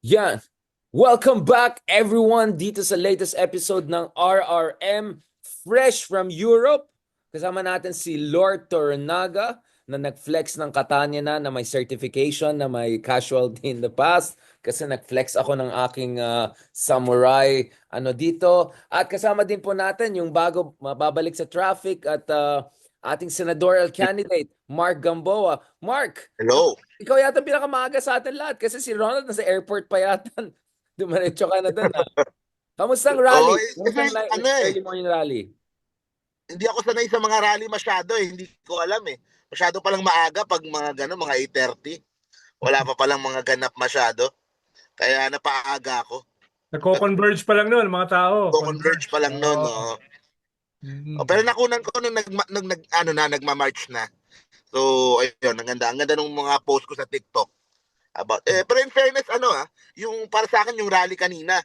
Yan. Welcome back everyone dito sa latest episode ng RRM Fresh from Europe. Kasama natin si Lord Tornaga na nag-flex ng Catania na may certification na may casualty in the past kasi nag-flex ako ng aking samurai dito. At kasama din po natin yung bago mababalik sa traffic at ating senatorial candidate, Mark Gamboa. Mark, Hello. ikaw yata pinakamaaga sa atin lahat kasi si Ronald nasa airport pa yata. Dumiretso ka na doon. Kamusta ang Oo, rally? kasi Kamusta ang early morning rally? hindi ako sanay sa mga rally masyado eh. Hindi ko alam eh. Masyado palang maaga pag mga gano, mga 8:30. Wala pa palang mga ganap masyado. Kaya napaaga ako. Nagko-converge pa lang noon, mga tao. Converge Converge. pa lang noon, Oo. no. Pero Mm. nakunan ko nung nagma-march na. So, ayun, ang ganda ng mga post ko sa TikTok about pero in fairness yung para sa akin yung rally kanina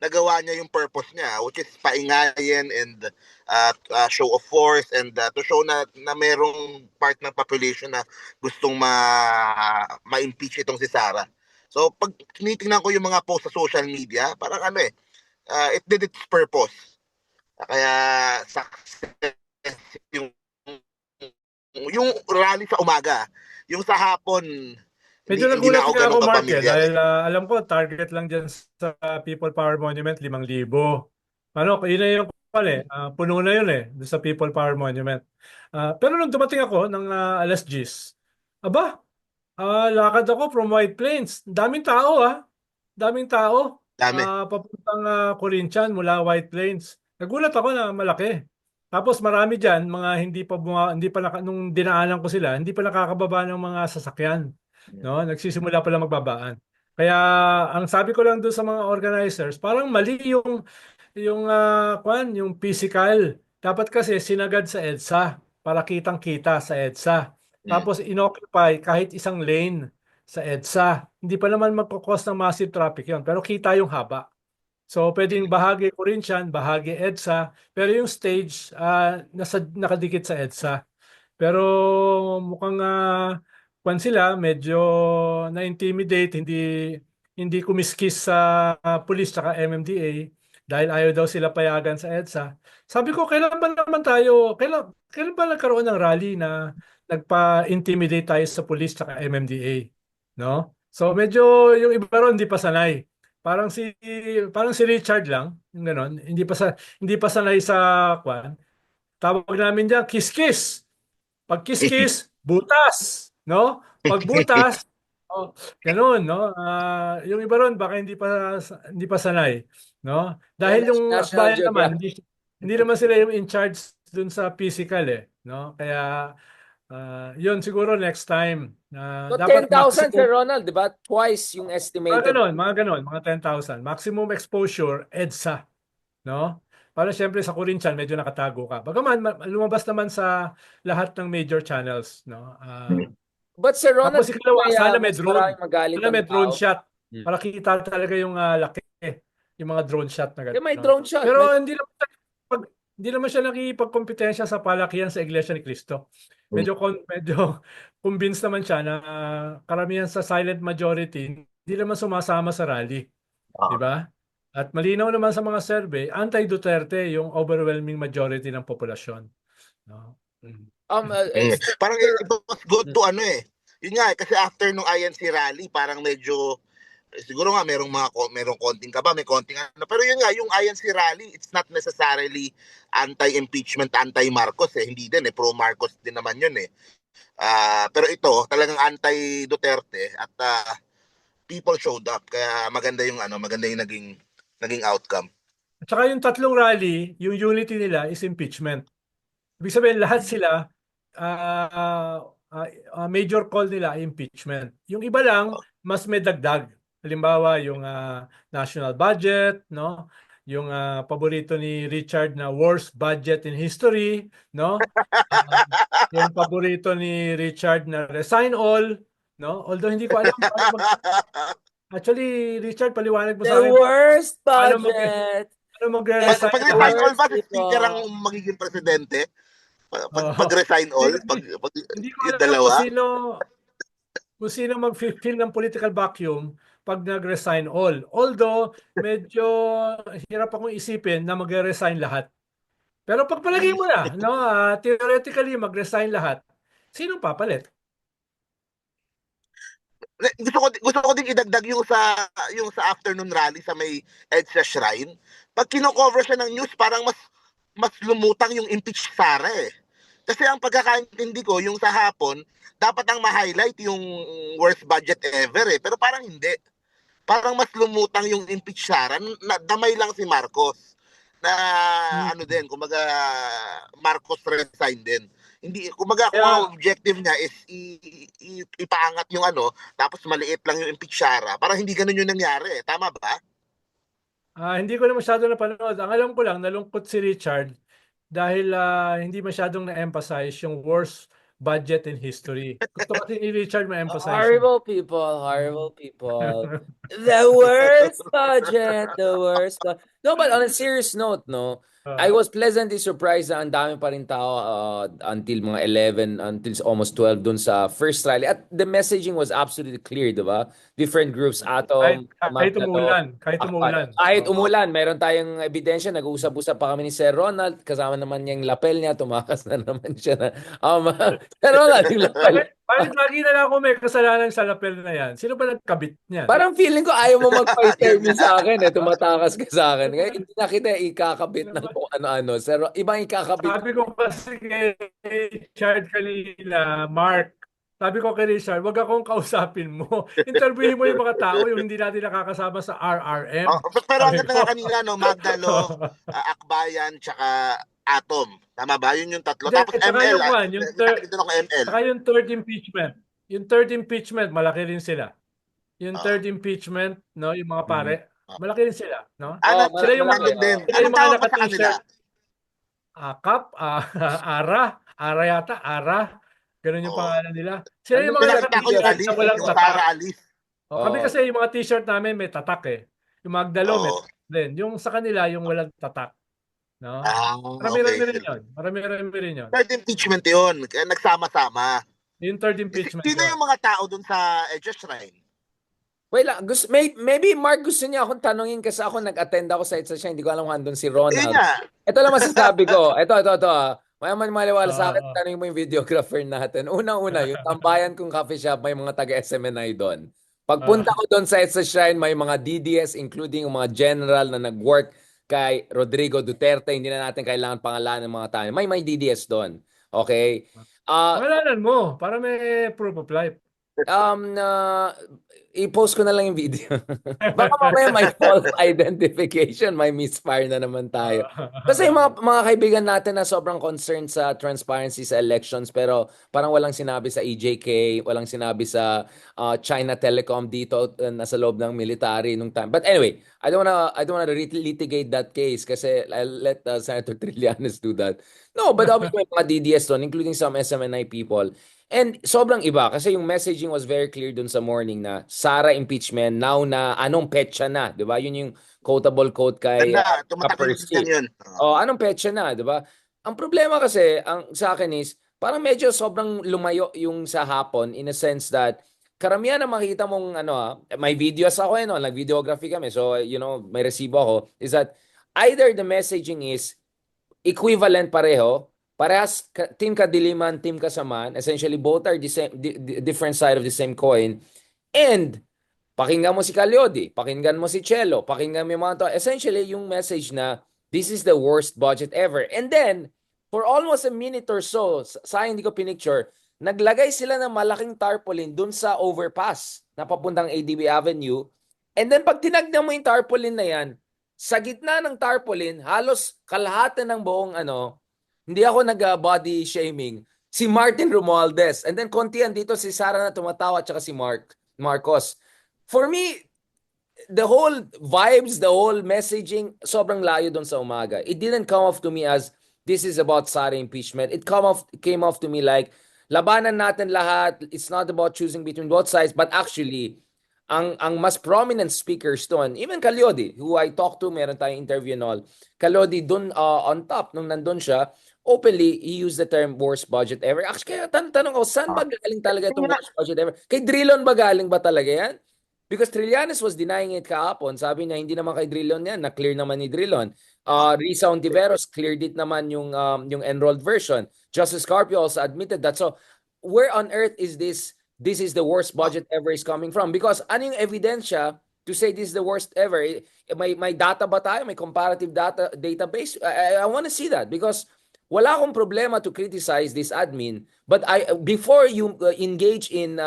nagawa niya yung purpose niya, which is paingayin and show of force and to show na merong part ng population na gustong ma-impeach itong si Sara. So pag tinitingnan ko yung mga post sa social media, parang it did its purpose. Kaya success yung yung rally sa umaga, yung sa hapon hindi Medyo hindi na nagulat ako nga ako, ganun Mark, kapamilyar dahil alam ko, target lang dyan sa People Power Monument, 5,000. Ano, yun na yung puno na yun doon sa People Power Monument. Pero nung dumating ako ng alas 10, aba, lakad ako from White Plains. Daming tao, daming tao. dami. Papuntang Corinthian mula White Plains. Nagulat ako na malaki. Tapos marami diyan mga hindi pa nung dinaanan ko sila, hindi pa nakakababa ng mga sasakyan, no? Nagsisimula pa lang magbabaan. Kaya ang sabi ko lang doon sa mga organizers, parang mali yung physical. Dapat kasi sinagad sa EDSA para kitang-kita sa EDSA. Mm. Tapos inoccupy kahit isang lane sa EDSA. Hindi pa naman magkakos ng massive traffic yon, pero kita yung haba. So pwedeng bahagi Corinthian, bahagi EDSA, pero yung stage nakadikit sa EDSA. Pero mukhang kwan sila medyo na-intimidate, hindi kumiskis sa police at MMDA dahil ayaw daw sila payagan sa EDSA. Sabi ko, kailan ba nagkaroon ng rally na nagpa-intimidate tayo sa police at MMDA? No? So medyo yung iba ron hindi pa sanay. Parang si parang si Richard lang, yung gano'n, hindi pa sanay sa kwan. Tawag namin diyan, kiss-kiss. Pag kiss-kiss, butas, no? Pag butas, oh, ganoon, no? Yung iba ron baka hindi pa sanay, no? Yan, Dahil yung National akbayan naman Geographic. hindi naman sila yung in charge dun sa physical no? Kaya yun siguro next time So dapat 10,000 Sir maximum Ronald, di ba? Twice yung estimated. mga ganon, mga 10,000. Maximum exposure EDSA, no? Para siyempre sa Corinthian medyo nakatago ka. Bagaman lumabas naman sa lahat ng major channels, no? But Sir Ronald, Tapos ikalawa, mas maraming magalit sana ang may drone tao. shot Hmm. para kita talaga yung laki, yung mga drone shot na May gano'n. drone shot. Pero hindi naman siya nakikipagkompetensya sa palakihan sa Iglesia ni Cristo. Medyo convinced naman siya na karamihan sa silent majority hindi naman sumasama sa rally, di ba? At malinaw naman sa mga survey, anti-Duterte yung overwhelming majority ng populasyon, no? Mm. Parang it was good to Yun nga kasi after nung INC rally, parang medyo siguro nga merong konting kaba, may konting pero yun nga yung INC rally, it's not necessarily anti-impeachment, anti-Marcos hindi din pro Marcos din naman yun pero ito talagang anti-Duterte at people showed up kaya maganda yung naging outcome. At saka yung tatlong rally, yung unity nila is impeachment. Ibig sabihin lahat sila ah, major call nila ay impeachment. Yung iba lang mas may dagdag. Halimbawa yung national budget, no? Yung paborito ni Richard na worst budget in history, no? Ah, yung paborito ni Richard na resign all, no? Although hindi ko alam actually Richard paliwanag mo The sa akin worst paano budget. magre-resign Pag The all. resign all worst ba si speaker ang people. magiging presidente? Pag Oo. resign all, Hindi, pag hindi ko yung alam dalawa. kung sino mag-fill ng political vacuum pag nag-resign all. Although, medyo hirap akong isipin na mag-resign lahat. Pero pagpalagay mo na, no, theoretically mag-resign lahat, sinong papalit? Gusto ko din idagdag yung sa afternoon rally sa may EDSA Shrine. Pag kino-cover siya ng news, parang mas lumutang yung impeach Sara eh. Kasi ang pagkakaintindi ko, yung sa hapon, dapat ang ma-highlight yung worst budget ever eh. Pero parang hindi. Parang mas lumutang yung impeach Sara. Damay lang si Marcos. Na ano din, kumbaga Marcos resign din. Hindi, kumbaga kung Kaya- ang objective niya is ipaangat yung ano, tapos maliit lang yung impeach Sara. Parang hindi ganun yung nangyari. Tama ba? Hindi ko na masyado napanood. Ang alam ko lang, nalungkot si Richard dahil hindi masyadong na-emphasize yung worst budget in history. Gusto kasi ni Richard ma-emphasize yun. Horrible people. The worst budget, the worst. No, but on a serious note, no, I was pleasantly surprised na ang dami pa rin tao until mga 11, until almost 12 dun sa first rally. At the messaging was absolutely clear, di ba? Different groups, Atom, Kahit umulan. Kahit umulan, meron tayong ebidensya, nag-uusap-usap pa kami ni Sir Ronald, kasama naman niya yung lapel niya, tumakas na naman siya na, Sir Ronald, yung lapel. Bakit lagi na lang ako may kasalanan sa lapel na yan? Sino ba nagkabit niyan? Parang feeling ko ayaw mo magpa-interview sa akin tumatakas ka sa akin. Kaya hindi na kita ikakabit ng kung ano-ano. Pero ibang ikakabit. Sabi ko kasi kay Richard kanina, Mark, sabi ko kay Richard, wag akong kausapin mo. Interviewin mo yung mga tao, yung hindi natin nakakasama sa RRM. Pero ang Sabi ganda ko. nga kanina, no, Magdalo, Akbayan, tsaka Atom. Tama ba? Yun yung tatlo. Hindi, Tapos tsaka ML. yung one, yung third- Doon ako ML. Saka yung third impeachment. Yung third impeachment, malaki rin sila. Yung third impeachment, no, yung mga pare, malaki rin sila, no? Sila yung malaki mga, din. sila Anong yung mga tawag ba sa kanila? naka-t-shirt. Kap, Ara yata, Ara. Ganun yung Oo. pangalan nila. Sila yung mga Pinakita ko yung naka-t-shirt Alice, na walang yung tatak. Sara Alice. Kami kasi yung mga t-shirt namin may tatak eh. Yung Magdalo may Oo. tatak din. Yung sa kanila, yung walang tatak. No? Okay. Marami-rami rin yun. Marami-rami rin yun. Third impeachment yun. Kaya nagsama-sama. Yung third impeachment. Sino yung mga tao dun sa EDSA Shrine? Wait lang, maybe Mark gusto niya akong tanungin kasi ako nag-attend ako sa isa siya, hindi ko alam kung andun si Yun Ronald. nga. Ito lang masasabi ko. Ito. May man maliwala sa akin, Oo. tanungin mo yung videographer natin. Unang-una, yung tambayan kong coffee shop, may mga taga-SMNI doon. Pagpunta ko doon sa EDSA Shrine, may mga DDS, including yung mga general na nag-work kay Rodrigo Duterte. Hindi na natin kailangan pangalanan ng mga tayo. May DDS doon. Okay? Pangalanan mo, para may proof of life. I-post ko na lang yung video. Baka mamaya may false identification, may misfire na naman tayo. Kasi yung mga kaibigan natin na sobrang concerned sa transparency sa elections pero parang walang sinabi sa EJK, walang sinabi sa China Telecom dito nasa loob ng military nung time. But anyway, I don't wanna litigate that case kasi I'll let Senator Trillanes do that. No, but obviously may mga DDS doon, including some SMNI people. And sobrang iba kasi yung messaging was very clear dun sa morning na Sara impeachment now na anong petsa na, 'di ba? Yun yung quotable quote kay Ganda. Tumatakil Kapersky. yun. Anong petsa na, 'di ba? Ang problema kasi sa akin is parang medyo sobrang lumayo yung sa hapon in a sense that karamihan na makita mong may videos ako nag-videography kami. So, may resibo ako is that either the messaging is equivalent pareho, parehas team kadiliman, team kasamaan, essentially both are the same, different side of the same coin. And pakinggan mo si Calyodi, pakinggan mo si Chelo, pakinggan mo yung mga to. Essentially yung message na this is the worst budget ever. And then for almost a minute or so, sayang hindi ko pinicture, naglagay sila ng malaking tarpaulin dun sa overpass na papuntang ADB Avenue. And then pag tinagnan mo yung tarpaulin na yan, sa gitna ng tarpaulin, halos kalahatan ng buong hindi ako nag-body shaming, si Martin Romualdez. And then kontian dito si Sara na tumatawa at saka si Marcos. For me, the whole vibes, the whole messaging, sobrang layo doon sa umaga. It didn't come off to me as this is about Sara impeachment. It came off to me like labanan natin lahat. It's not about choosing between both sides, but actually ang mas prominent speakers doon, even Calyodi, who I talked to, meron tayong interview and all. Calyodi doon on top, nung nandun siya, openly, he used the term worst budget ever. Actually, kaya tanong ko, saan ba galing talaga itong worst budget ever? Kay Drilon ba galing ba talaga yan? Because Trillanes was denying it kahapon. Sabi niya, hindi naman kay Drilon yan. Na-clear naman ni Drilon. Risa Ontiveros cleared it naman yung enrolled version. Justice Carpio also admitted that. So, where on earth is this? This is the worst budget ever is coming from? Because ano yung ebidensya to say this is the worst ever? May data ba tayo? May comparative database? I want to see that because wala akong problema to criticize this admin. But before you engage in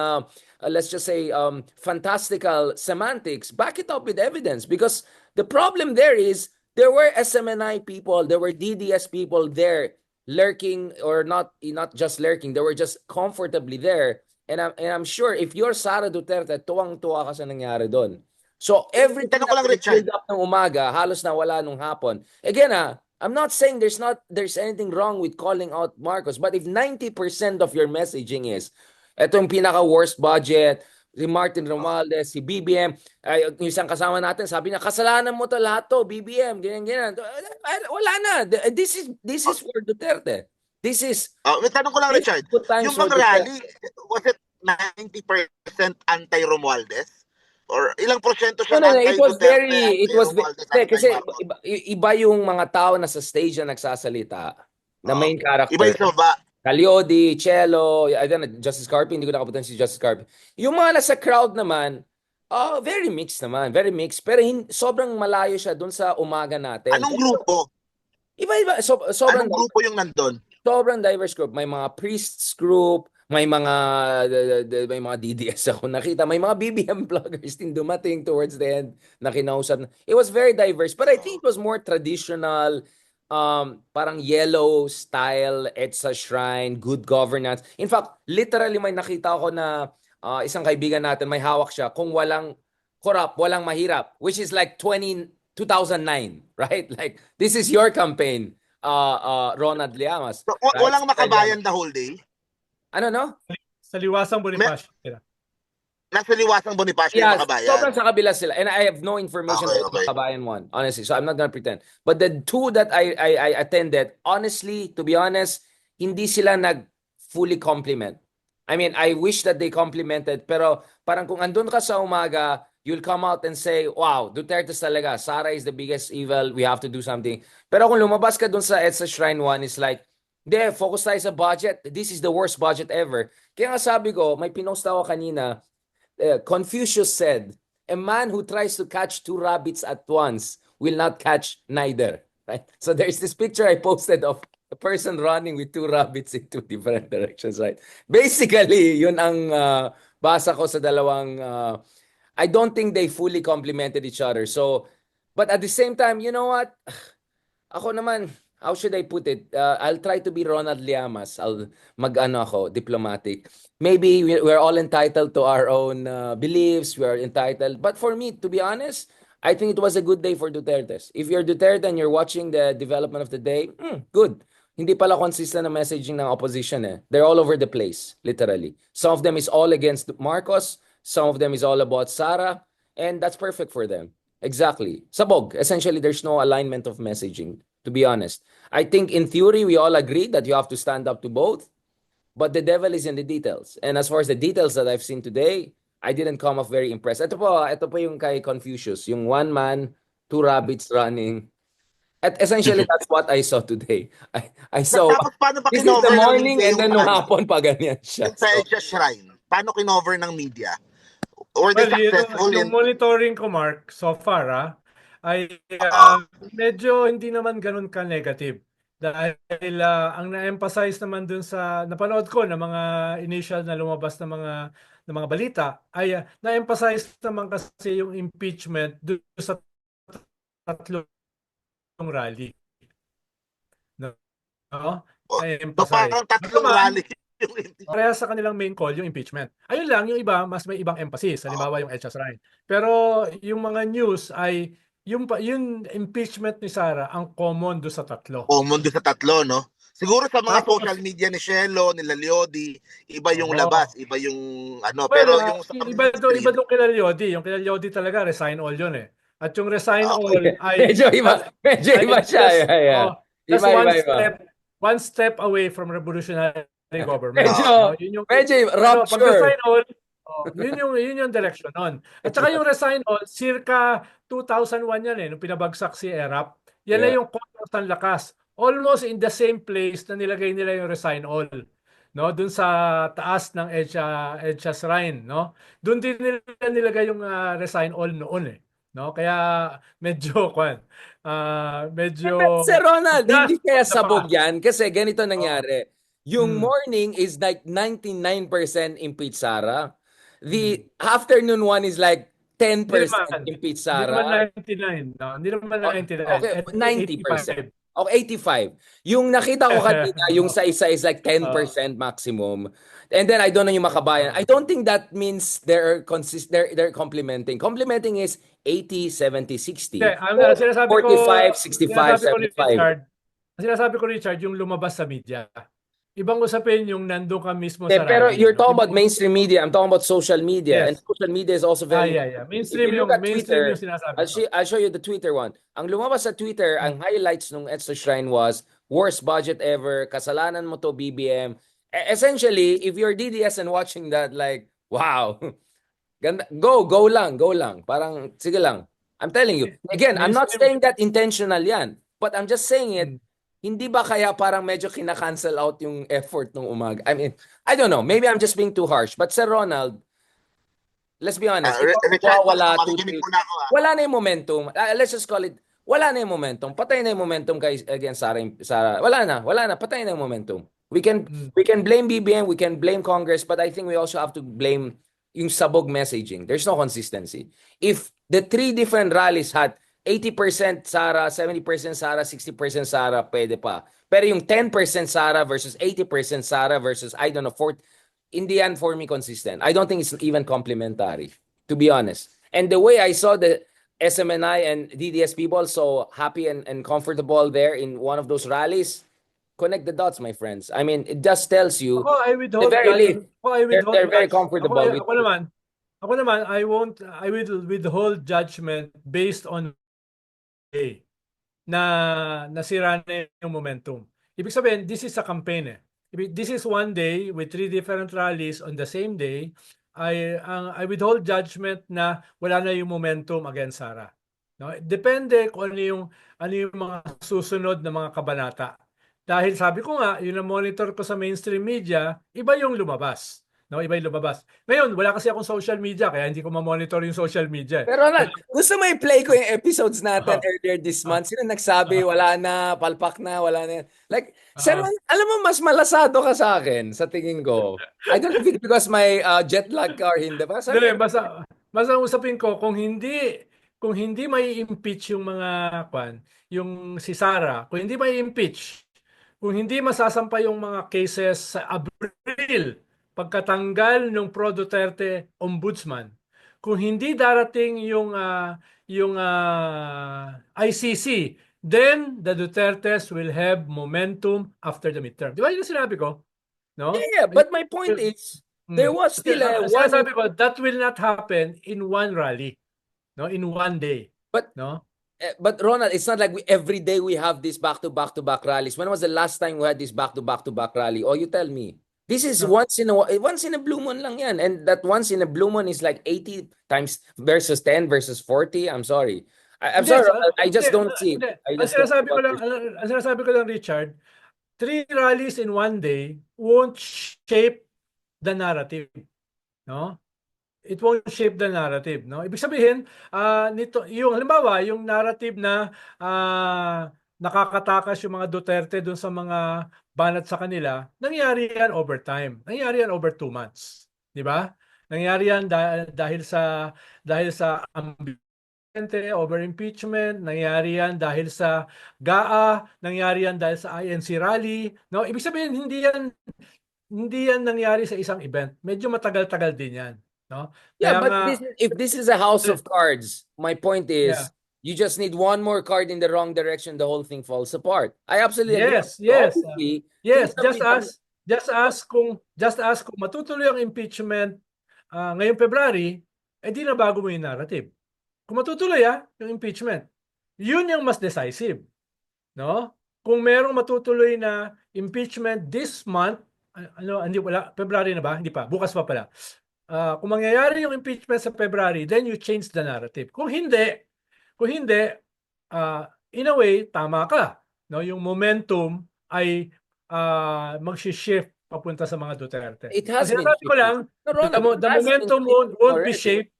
let's just say fantastical semantics, back it up with evidence, because the problem there is there were SMNI people, there were DDS people there lurking, or not just lurking, they were just comfortably there, and I'm sure if you're Sara Duterte, tuwang-tuwa ka sa nangyari doon. So everything Tanong ko lang, that Richard. build up ng umaga halos nawala nung hapon. Again, I'm not saying there's anything wrong with calling out Marcos, but if 90% of your messaging is ito yung pinaka-worst budget, si Martin Romualdez, si BBM, yung isang kasama natin, sabi niya, kasalanan mo to lahat to, BBM, ganyan. Wala na. This is for Duterte. This is... May tanong ko lang, Richard. Yung bang rally, was it 90% anti-Romualdez? Or ilang porsyento siya it was anti-Duterte, anti-Romualdez, kasi iba yung mga tao na sa stage na nagsasalita, na main character. Iba yung ba? Calyodi, Cello, I don't know, Justice Carpio, hindi ko nakapunta si Justice Carpio. Yung mga nasa crowd naman, very mixed naman, very mixed. Pero sobrang malayo siya dun sa umaga natin. Anong grupo? Iba-iba. Sobrang Anong grupo yung nandun? Sobrang diverse group. May mga priests group, may mga DDS ako nakita, may mga BBM vloggers din dumating towards the end na kinausap. It was very diverse, but I think it was more traditional, parang yellow style, EDSA shrine, good governance. In fact, literally may nakita ako na isang kaibigan natin, may hawak siya, kung walang corrupt, walang mahirap, which is like 2009, right? Like, this is your campaign, Ronald Llamas. So, right? walang makabayan the whole day? Ano, no? Sa Liwasang Bonifacio. Nasa Liwasang Bonifacio yung makabayan. Sobrang sa kabila sila. And I have no information about the makabayan one, honestly. So I'm not gonna pretend. But the two that I attended, honestly, to be honest, hindi sila fully compliment. I mean, I wish that they complimented, pero parang kung andun ka sa umaga, you'll come out and say, wow, Duterte talaga. Sara is the biggest evil. We have to do something. Pero kung lumabas ka dun sa EDSA Shrine 1, it's like, hindi, focus tayo sa budget. This is the worst budget ever. Kaya nga sabi ko, may pinost ako kanina, Confucius said, a man who tries to catch two rabbits at once will not catch neither. Right? So there's this picture I posted of a person running with two rabbits in two different directions. Right? Basically, yun ang basa ko sa dalawang... I don't think they fully complemented each other. So, but at the same time, you know what? Ako naman... How should I put it? I'll try to be Ronald Llamas. I'll ako, diplomatic. Maybe we're all entitled to our own beliefs. We are entitled. But for me, to be honest, I think it was a good day for Duterte. If you're Duterte and you're watching the development of the day, good. Hindi pala consistent na messaging ng opposition eh. They're all over the place, literally. Some of them is all against Marcos. Some of them is all about Sara. And that's perfect for them. Exactly. Sabog. Essentially, there's no alignment of messaging, to be honest. I think in theory, we all agree that you have to stand up to both, but the devil is in the details. And as far as the details that I've seen today, I didn't come off very impressed. Ito po yung kay Confucius, yung one man, two rabbits running. At essentially, that's what I saw today. I saw, Tapos, paano pa this is the kinover ng morning media and then nung hapon pa ganyan siya. Sa EDSA Shrine, paano kinover ng media? Or Well, they successful yung monitoring ko, Mark, so far, ay medyo hindi naman ganun ka-negative. Dahil ang na-emphasize naman dun sa napanood ko na mga initial na lumabas na mga balita ay na-emphasize naman kasi yung impeachment dun sa tatlong rally. No? So Na-emphasize. parang tatlong rally yung Kaya sa kanilang main call yung impeachment. Ayun lang, yung iba mas may ibang emphasis. Halimbawa yung EDSA Shrine. Pero yung mga news ay yung impeachment ni Sara ang common do sa tatlo. Common doon sa tatlo, no? Siguro sa mga social media ni Shelo, ni Lalyodi, iba yung labas, iba yung ano, pero yung sa iba do kila Lyodi, yung kila Lyodi talaga resign all yun eh. At yung resign all ay Medyo iba siya. That's Iba. one step away from revolutionary government. Medyo rupture. Pag resign all, Oh, yun yung direction nun. At saka yung resign all, circa 2001 yan nung pinabagsak si ERAP. Yan na Yeah. yung Congress ng lakas. Almost in the same place na nilagay nila yung resign all. No, dun sa taas ng EDSA Shrine, no? Doon din nila nilagay yung resign all noon eh. No? Kaya medyo medyo Sir Ronald, hindi kaya na sabog pa. yan? Kasi ganito Oh. nangyari. Yung Mm. morning is like 99% impeach Sara. Mm. The afternoon one is like Hindi 10% naman. impeach Hindi naman Sara. 99. No? Hindi naman O- 99. Okay, At 90%. 85. Okay, 85. Yung nakita ko kanina, yung sa isa is like Oh. 10% maximum. And then I don't know yung makabayan. I don't think that means they're complementing. Complementing is 80, 70, Hindi, 60. ang Or sinasabi ko, 45, 65, sinasabi ko ni 75. Richard, ang sinasabi ko Richard, yung lumabas sa media. Ibang usapin yung nandun ka mismo sa Pero rally. you're No? talking about mainstream media. I'm talking about social media. And Yes. social media is also very Yeah. important. If you look at Mainstream yung Twitter, sinasabi ko. I'll show you the Twitter one. Ang lumabas sa Twitter, ang highlights nung EDSA Shrine was worst budget ever, kasalanan mo to BBM. Essentially, if you're DDS and watching that, like, wow. Ganda. Go lang. Parang, sige lang. I'm telling you. Again, I'm not Mainstream. saying that intentional yan. But I'm just saying it, Mm. hindi ba kaya parang medyo kina-cancel out yung effort nung umaga? I mean, I don't know. Maybe I'm just being too harsh. But Sir Ronald, let's be honest. Ikaw Richard, wala makikinig muna ako wala na yung momentum. Let's just call it, wala na yung momentum. Patay na yung momentum kay against Sara. Wala na. Patay na yung momentum. We can Mm. we can blame BBM, we can blame Congress, but I think we also have to blame yung sabog messaging. There's no consistency. If the three different rallies had 80% Sara, 70% Sara, 60% Sara, pwede pa. Pero yung 10% Sara versus 80% Sara versus, I don't know, 40, in the end, for me, consistent. I don't think it's even complementary, to be honest. And the way I saw the SMNI and DDS people so happy and comfortable there in one of those rallies, connect the dots, my friends. I mean, it just tells you, Ako, I at the withhold very least, they're very comfortable with Ako naman, I will withhold judgment based on day na nasira na yung momentum. Ibig sabihin, this is a campaign eh. This is one day with three different rallies on the same day. I withhold judgment na wala na yung momentum against Sara. No? Depende kung ano yung mga susunod na mga kabanata. Dahil sabi ko nga, yun ang monitor ko sa mainstream media, iba yung lumabas. No, iba yung lumabas. Ngayon, wala kasi akong social media, kaya hindi ko ma-monitor yung social media. Pero Ronald, gusto mo i-play ko yung episodes natin Ah. earlier this month? Sino nagsabi, wala na, palpak na, wala na yan? Like, Sir Ah. Ron, alam mo, mas malasado ka sa akin, sa tingin ko. I don't know if it's because my jet lag ka or hindi. Pero sabi, Dali, basta usapin ko kung hindi may impeach yung mga yung si Sara, kung hindi may impeach, kung hindi masasampa yung mga cases sa Abril pagkatanggal ng Pro Duterte Ombudsman, kung hindi darating yung ICC, then the Dutertes will have momentum after the midterm. Di ba yun yung sinabi ko? No? yeah, but my point is, there was still a one, Sinasabi ko, that will not happen in one rally. No? In one day. but No? but Ronald, it's not like every day we have these back-to-back rallies. When was the last time we had this back-to-back rally? Oh, you tell me. This is No. once in a blue moon lang yan. And that once in a blue moon is like 80 times versus 10 versus 40. I'm sorry. I'm sorry, Ronald, I just don't see it. I Ang just don't sinasabi ko lang, understand. ang sinasabi ko lang, Richard, 3 rallies in one day won't shape the narrative. No? It won't shape the narrative, no? Ibig sabihin, nito yung halimbawa, yung narrative na nakakatakas yung mga Duterte doon sa mga banat sa kanila, nangyari yan over time. Nangyari yan over 2 months, 'di ba? Nangyari yan dahil sa ambiente, over impeachment, nangyari yan dahil sa GAA, nangyari yan dahil sa INC rally, no? Ibig sabihin hindi yan nangyari sa isang event. Medyo matagal-tagal din yan. No? Yeah, Kaya but nga, if this is a house of cards, my point is, yeah. you just need one more card in the wrong direction, the whole thing falls apart. I absolutely agree. Yes. Obviously, Yes, things have been- just ask kung matutuloy ang impeachment ngayong February, di na bago mo yung narrative. Kung matutuloy yung impeachment, yun yung mas decisive. No? Kung merong matutuloy na impeachment this month, February na ba? Hindi pa, bukas pa pala. kung mangyayari yung impeachment sa February, then you change the narrative. Kung hindi, in a way, tama ka. No? Yung momentum ay mag-shift papunta sa mga Duterte. It Ang has been sinasabi ko shifting. lang, No, Ronald, the it has been momentum shifting won't be already. shaped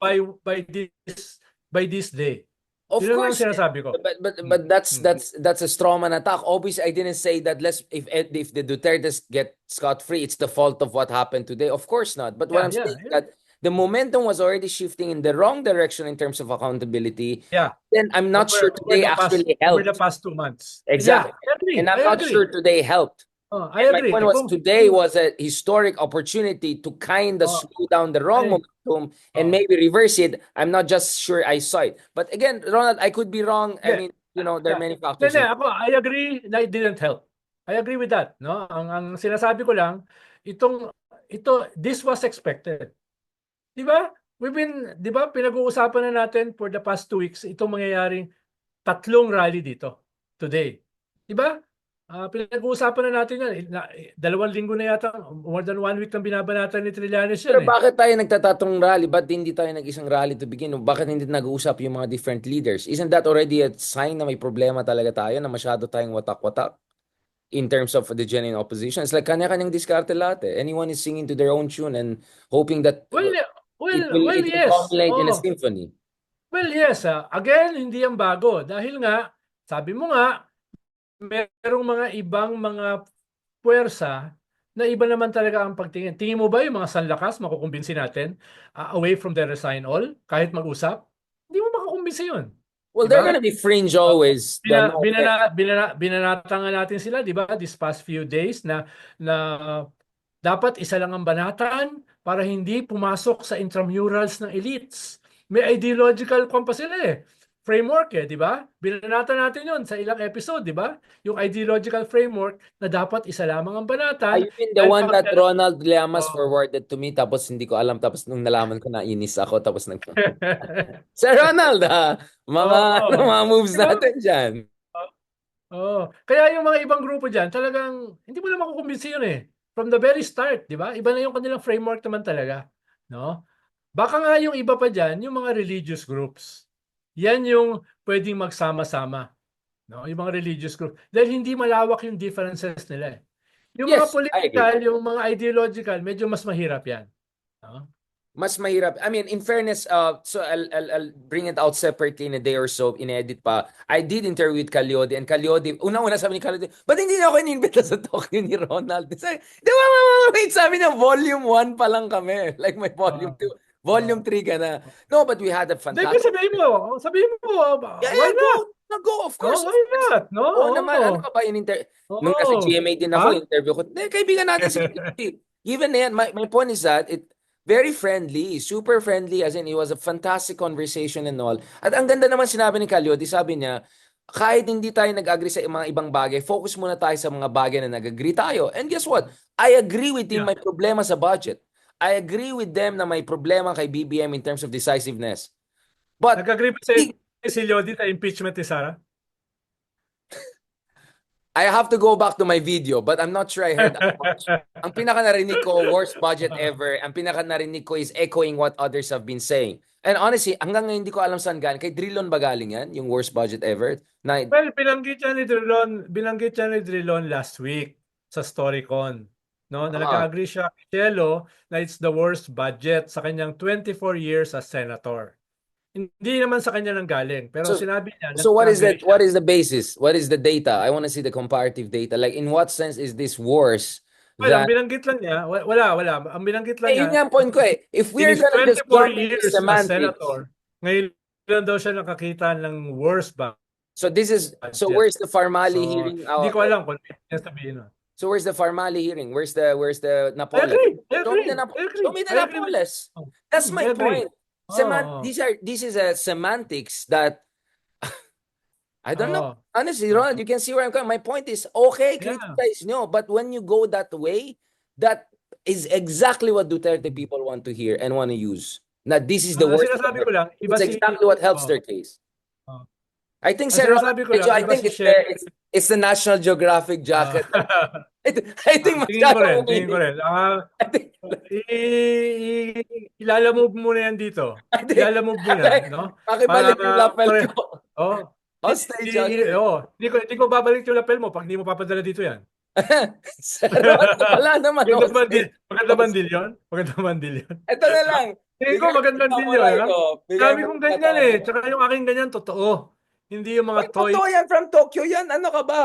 by this day. Of Yun lang ang course, sinasabi ko. but that's a straw man attack. Obviously, I didn't say that if the Dutertes get scot-free, it's the fault of what happened today. Of course not. But what I'm saying is that the momentum was already shifting in the wrong direction in terms of accountability. Yeah. Then I'm not sure today actually Over the helped. past 2 months. Exactly. Yeah, I agree. And I'm not sure today helped. I And my agree. point was today was a historic opportunity to kind of slow down the wrong momentum and maybe reverse it. I'm not just sure I saw it. But again, Ronald, I could be wrong. I mean, there are many factors. I agree na it didn't help. I agree with that, no? Ang sinasabi ko lang, this was expected. 'Di ba? Di ba, pinag-uusapan na natin for the past 2 weeks itong mangyayaring 3 rally dito today. Di ba? Pinag-uusapan na natin yan. 2 linggo na yata, more than 1 week nang binabanatan ni Trillanes yan. Pero bakit tayo nagtatatong rally? Ba't hindi tayo nag-isang rally to begin? Bakit hindi nag-uusap yung mga different leaders? Isn't that already a sign na may problema talaga tayo, na masyado tayong watak-watak in terms of the genuine opposition? It's like kanya-kanyang diskarte lahat eh. Anyone is singing to their own tune and hoping that it will yes. culminate in a symphony. Well, yes. Again, hindi yan bago. Dahil nga, sabi mo nga, merong mga ibang mga puwersa na iba naman talaga ang pagtingin. Tingin mo ba yung mga sanlakas makukumbinsi natin away from the resign all kahit mag-usap? Hindi mo makakumbinsi yun. Well, they're gonna be fringe always. Binanatan nga natin sila, di ba, this past few days na dapat isa lang ang banatan para hindi pumasok sa intramurals ng elites. May ideological pa sila framework di ba? Binanatan natin yon sa ilang episode, di ba? Yung ideological framework na dapat isa lamang ang banatan. I mean the one that Ronald Llamas forwarded to me, tapos hindi ko alam, tapos nung nalaman ko na inis ako, tapos Sir Ronald, mga moves natin dyan. Kaya yung mga ibang grupo dyan, talagang hindi mo na makukumbinsi yun from the very start, di ba? Iba na yung kanilang framework naman talaga, no? Baka nga yung iba pa dyan, yung mga religious groups. Yan yung pwedeng magsama-sama, no? Yung mga religious groups. Dahil hindi malawak yung differences nila Yung mga political, yung mga ideological, medyo mas mahirap yan. No? Mas mahirap. I mean, in fairness, so I'll bring it out separately in a day or so, in-edit pa. I did interview with Calyode, and Calyode, una sabi ni Calyode, ba't hindi na ako in-invita sa Tokyo ni Ronald? Sabi, wait, sabi niya, volume 1 pa lang kami. Like may volume 2. Volume 3 ka na. No, but we had a fantastic... Sabihin mo, why not? Go, of course. Why not? No? Naman, ano ka ba nung nasa GMA din ako, interview ko, kaibigan natin si Calyode. Even yan, my point is that, very friendly, super friendly, as in, it was a fantastic conversation and all. At ang ganda naman sinabi ni Calyode, sabi niya, kahit hindi tayo nag-agree sa mga ibang bagay, focus muna tayo sa mga bagay na nag-agree tayo. And guess what? I agree with him, may problema sa budget. I agree with them na may problema kay BBM in terms of decisiveness. But nag-agree ba si Lodi sa impeachment ni Sara? I have to go back to my video, but I'm not sure I heard that much. Ang pinaka-narinig ko, worst budget ever. Ang pinaka-narinig ko is echoing what others have been saying. And honestly, hanggang ngayon hindi ko alam saan galing. Kay Drilon ba galing yan? Yung worst budget ever? Well, binanggit niya ni Drilon last week sa Storycon. No, na nag-agree siya kay Cielo na it's the worst budget sa kanyang 24 years as senator. Hindi naman sa kanya nang galing, pero sinabi niya. So what is the basis? What is the data? I want to see the comparative data. Like in what sense is this worse? Ang binanggit lang niya, wala. Ang binanggit lang niya. Yun yung point ko If we're gonna just jump into semantics. Senator, ngayon lang daw siya nakakita ng worst budget. So where's the Farmali hearing? Hindi ko alam kung ano sabihin. So where's the Farmali hearing? Where's the Napoles? Show me the Napoles. That's my point. This is a semantics that I don't know. Honestly, Ronald, you can see where I'm coming. My point is, okay, criticize nyo, but when you go that way, that is exactly what Duterte people want to hear and want to use. Now, this is the worst. Sinasabi ko lang, it's exactly what helps their case. I think Ang Sir Ronald, sinasabi ko lang, I di ba think si it's Shell? it's the National Geographic jacket. I think Tingin ko masyadong rin, tingin ko umiinit. rin. I think, Ilalamove mo na yan dito. I think, Ilalamove mo yan, no? Para pakibalik yung lapel pare, ko. oh, Hostage agad. hindi ko babalik yung lapel mo pag hindi mo papadala dito yan. Sir Ronald, wala naman hostage. Maganda bandil yun? Maganda bandil yun. Ito na lang. Tingin ko Bigay mo magandang yung deal yun, samurai ha? ko. Bigay Dami mo kong yung ganyan katana. Tsaka yung aking ganyan, totoo. Hindi yung Wait, mga toy. totoo yan from Tokyo yan. Ano ka ba?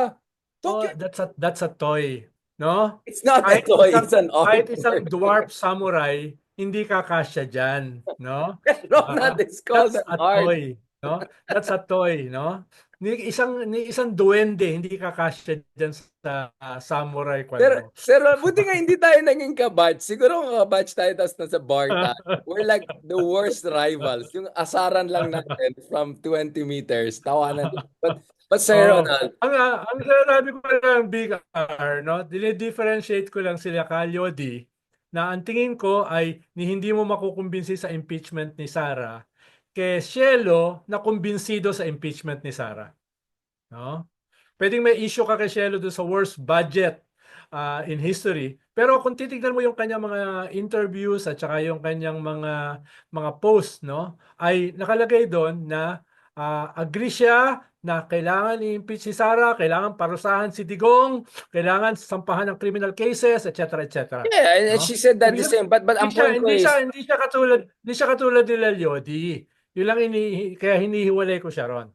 Oh, Tokyo. that's a toy. No? It's not a toy. It's an Kahit isang artwork. dwarf samurai, hindi kakasya dyan. No? Ronald, it's called That's an a art. toy. No? That's a toy. No? Ni isang duwende, hindi kakasya dyan sa samurai kwento. Sir, buti nga hindi tayo naging kabatch. Siguro kung kabatch tayo tapos nasa bar tayo. We're like the worst rivals. Yung asaran lang natin from 20 meters. Tawanan. But Sir Oh, Ronald, ang sinasabi ko lang Big R, no? Dinidifferentiate ko lang sila Calyodi na ang tingin ko ay hindi mo makukumbinsi sa impeachment ni Sara kay Cielo na kumbinsido sa impeachment ni Sara. No? Pwedeng may issue ka kay Cielo doon sa worst budget in history. Pero kung titignan mo yung kanyang mga interviews at saka yung kanyang mga posts, no, ay nakalagay doon na agree siya na kailangan i-impeach si Sara, kailangan parusahan si Digong, kailangan sampahan ng criminal cases, etc. etc. yeah, and No? she said that the Ibig same. But ang point ko is, hindi siya katulad ni Lodi. Yun lang kaya hinihiwalay ko siya ron.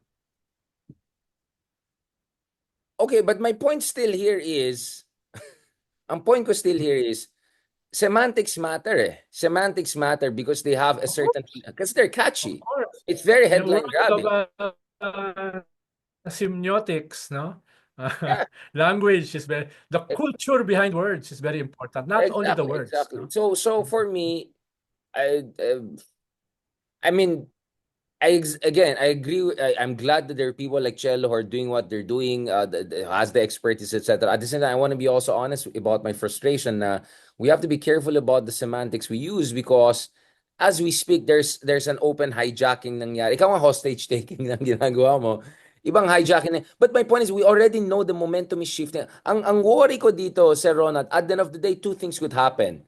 okay, but my point still here is, ang point ko still here is, semantics matter eh. Semantics matter because they have a certain, because they're catchy. Of course. It's very The headline world grabbing. of semiotics, no? Yeah. Language is the culture behind words is very important, not only the words. Exactly. No? So for me, I mean, again, I agree. I'm glad that there are people like Cello who are doing what they're doing, has the expertise, etc. At the same time, I want to be also honest about my frustration. We have to be careful about the semantics we use because as we speak, there's an open hijacking nangyari. Ikaw nga hostage taking ng ginagawa mo. Ibang hijacking na. But my point is, we already know the momentum is shifting. Ang worry ko dito, Sir Ronald, at the end of the day, two things could happen.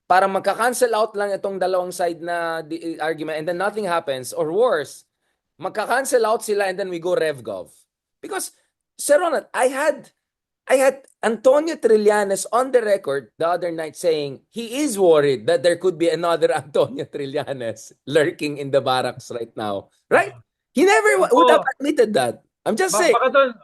Parang magka-cancel out lang itong dalawang side na argument and then nothing happens. Or worse, magka-cancel out sila and then we go RevGov. Because, Sir Ronald, I had Antonio Trillanes on the record the other night saying he is worried that there could be another Antonio Trillanes lurking in the barracks right now. Right? He never would have admitted that. I'm just saying.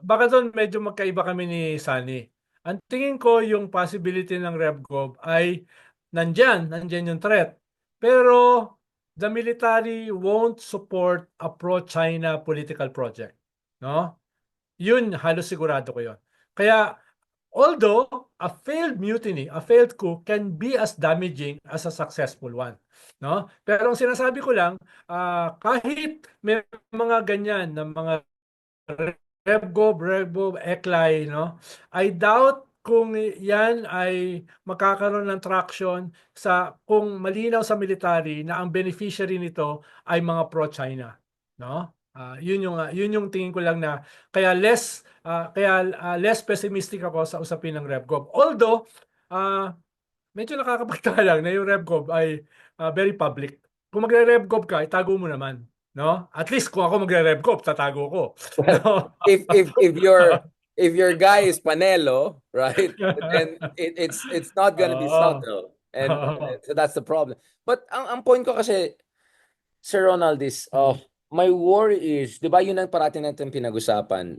Baka doon medyo magkaiba kami ni Sunny. Ang tingin ko yung possibility ng RevGov ay nandyan yung threat. Pero the military won't support a pro-China political project. No? Yun, halos sigurado ko yun. Kaya, although a failed mutiny, a failed coup can be as damaging as a successful one. No? Pero ang sinasabi ko lang, kahit may mga ganyan na mga RevGov, ECLAI, no? I doubt kung yan ay magkakaroon ng traction kung malinaw sa military na ang beneficiary nito ay mga pro-China, no? Yun yung tingin ko lang na kaya less pessimistic ako sa usapin ng RevGov. Although medyo nakakapagtaka lang na yung RevGov ay very public. Kung magre-RevGov ka, itago mo naman, no? At least kung ako magre-RevGov, tatago ko. No? If your guy is Panelo, right? Then it's not gonna be subtle. And so that's the problem. But ang point ko kasi, Sir Ronald, is my worry is, di ba yun ang parati natin pinag-usapan?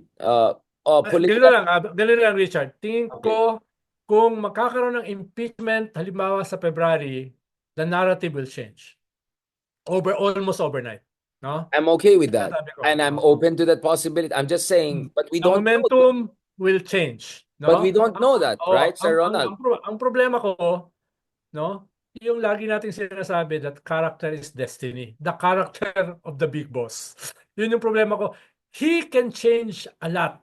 Ganun lang, Richard. Tingin ko, kung magkakaroon ng impeachment, halimbawa sa February, the narrative will change. Almost overnight. No? I'm okay with that. And I'm open to that possibility. I'm just saying, but we don't know. Momentum will change. No? But we don't know that, right, Sir Ronald? Ang problema ko, no, yung lagi nating sinasabi that character is destiny. The character of the big boss. Yun yung problema ko. He can change a lot.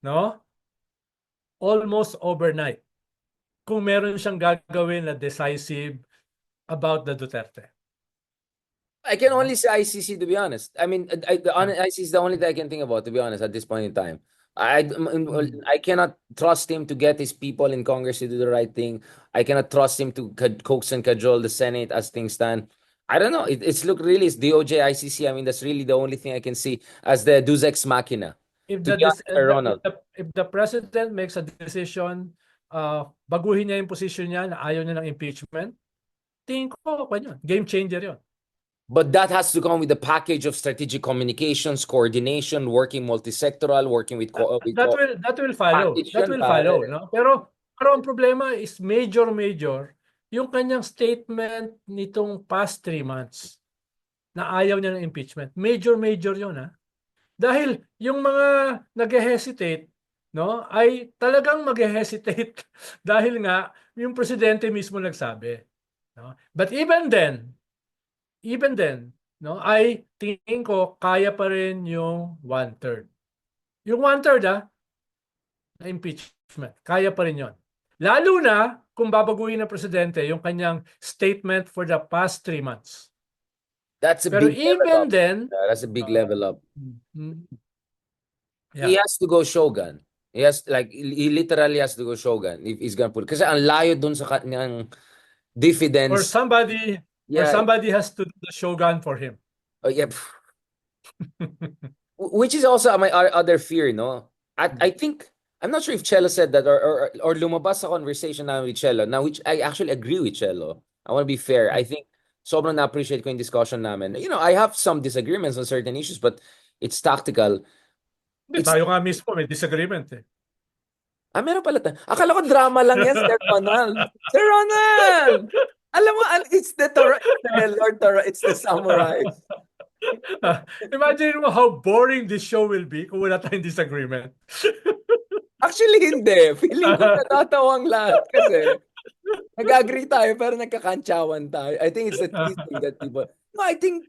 No? Almost overnight. Kung meron siyang gagawin na decisive about the Duterte. I can only say ICC, to be honest. I mean, ICC is the only thing I can think about, to be honest, at this point in time. I cannot trust him to get his people in Congress to do the right thing. I cannot trust him to coax and cajole the Senate as things stand. I don't know. It's look really, it's DOJ, ICC. I mean, that's really the only thing I can see as the Deus Ex Machina. If To the, be honest, Sir Ronald. if the president makes a decision, baguhin niya yung position niya na ayaw niya ng impeachment, tingin ko, yun, game changer yun. But that has to come with a package of strategic communications, coordination, working multisectoral, working with That will follow. package That yun, will pare. follow, no? Pero ang problema is major yung kanyang statement nitong past 3 months na ayaw niya ng impeachment. Major yun, ha? Dahil yung mga nag-hesitate, no, ay talagang mag-hesitate dahil nga yung presidente mismo nagsabi, no? But even then, no, ay tingin ko kaya pa rin yung 1/3. Yung 1/3 na impeachment, kaya pa rin yon. Lalo na kung babaguhin ng presidente yung kanyang statement for the past 3 months. That's a Pero big level even up. then, That's a big level up. He yeah. has to go Shogun. He literally has to go Shogun if he's gonna put. Kasi ang layo dun sa kanyang diffidence. Or somebody has to do the shogun for him. Oh, yeah. Which is also my other fear, no? I think, I'm not sure if Cello said that or lumabas sa conversation namin with Cello, now which I actually agree with Cello. I want to be fair. I think sobrang na-appreciate ko yung discussion namin. You know, I have some disagreements on certain issues, but it's tactical. Tayo nga mismo may disagreement eh. Meron pala tayo. Akala ko drama lang yan, Sir Ronald. Sir Ronald! Alam mo, it's the Lord Torah, it's the samurai. Imagine mo how boring this show will be kung wala tayong disagreement. Actually, hindi. Feeling ko natatawang lahat kasi nag-agree tayo pero nagkakantsawan tayo. I think it's the teasing that people... No, I think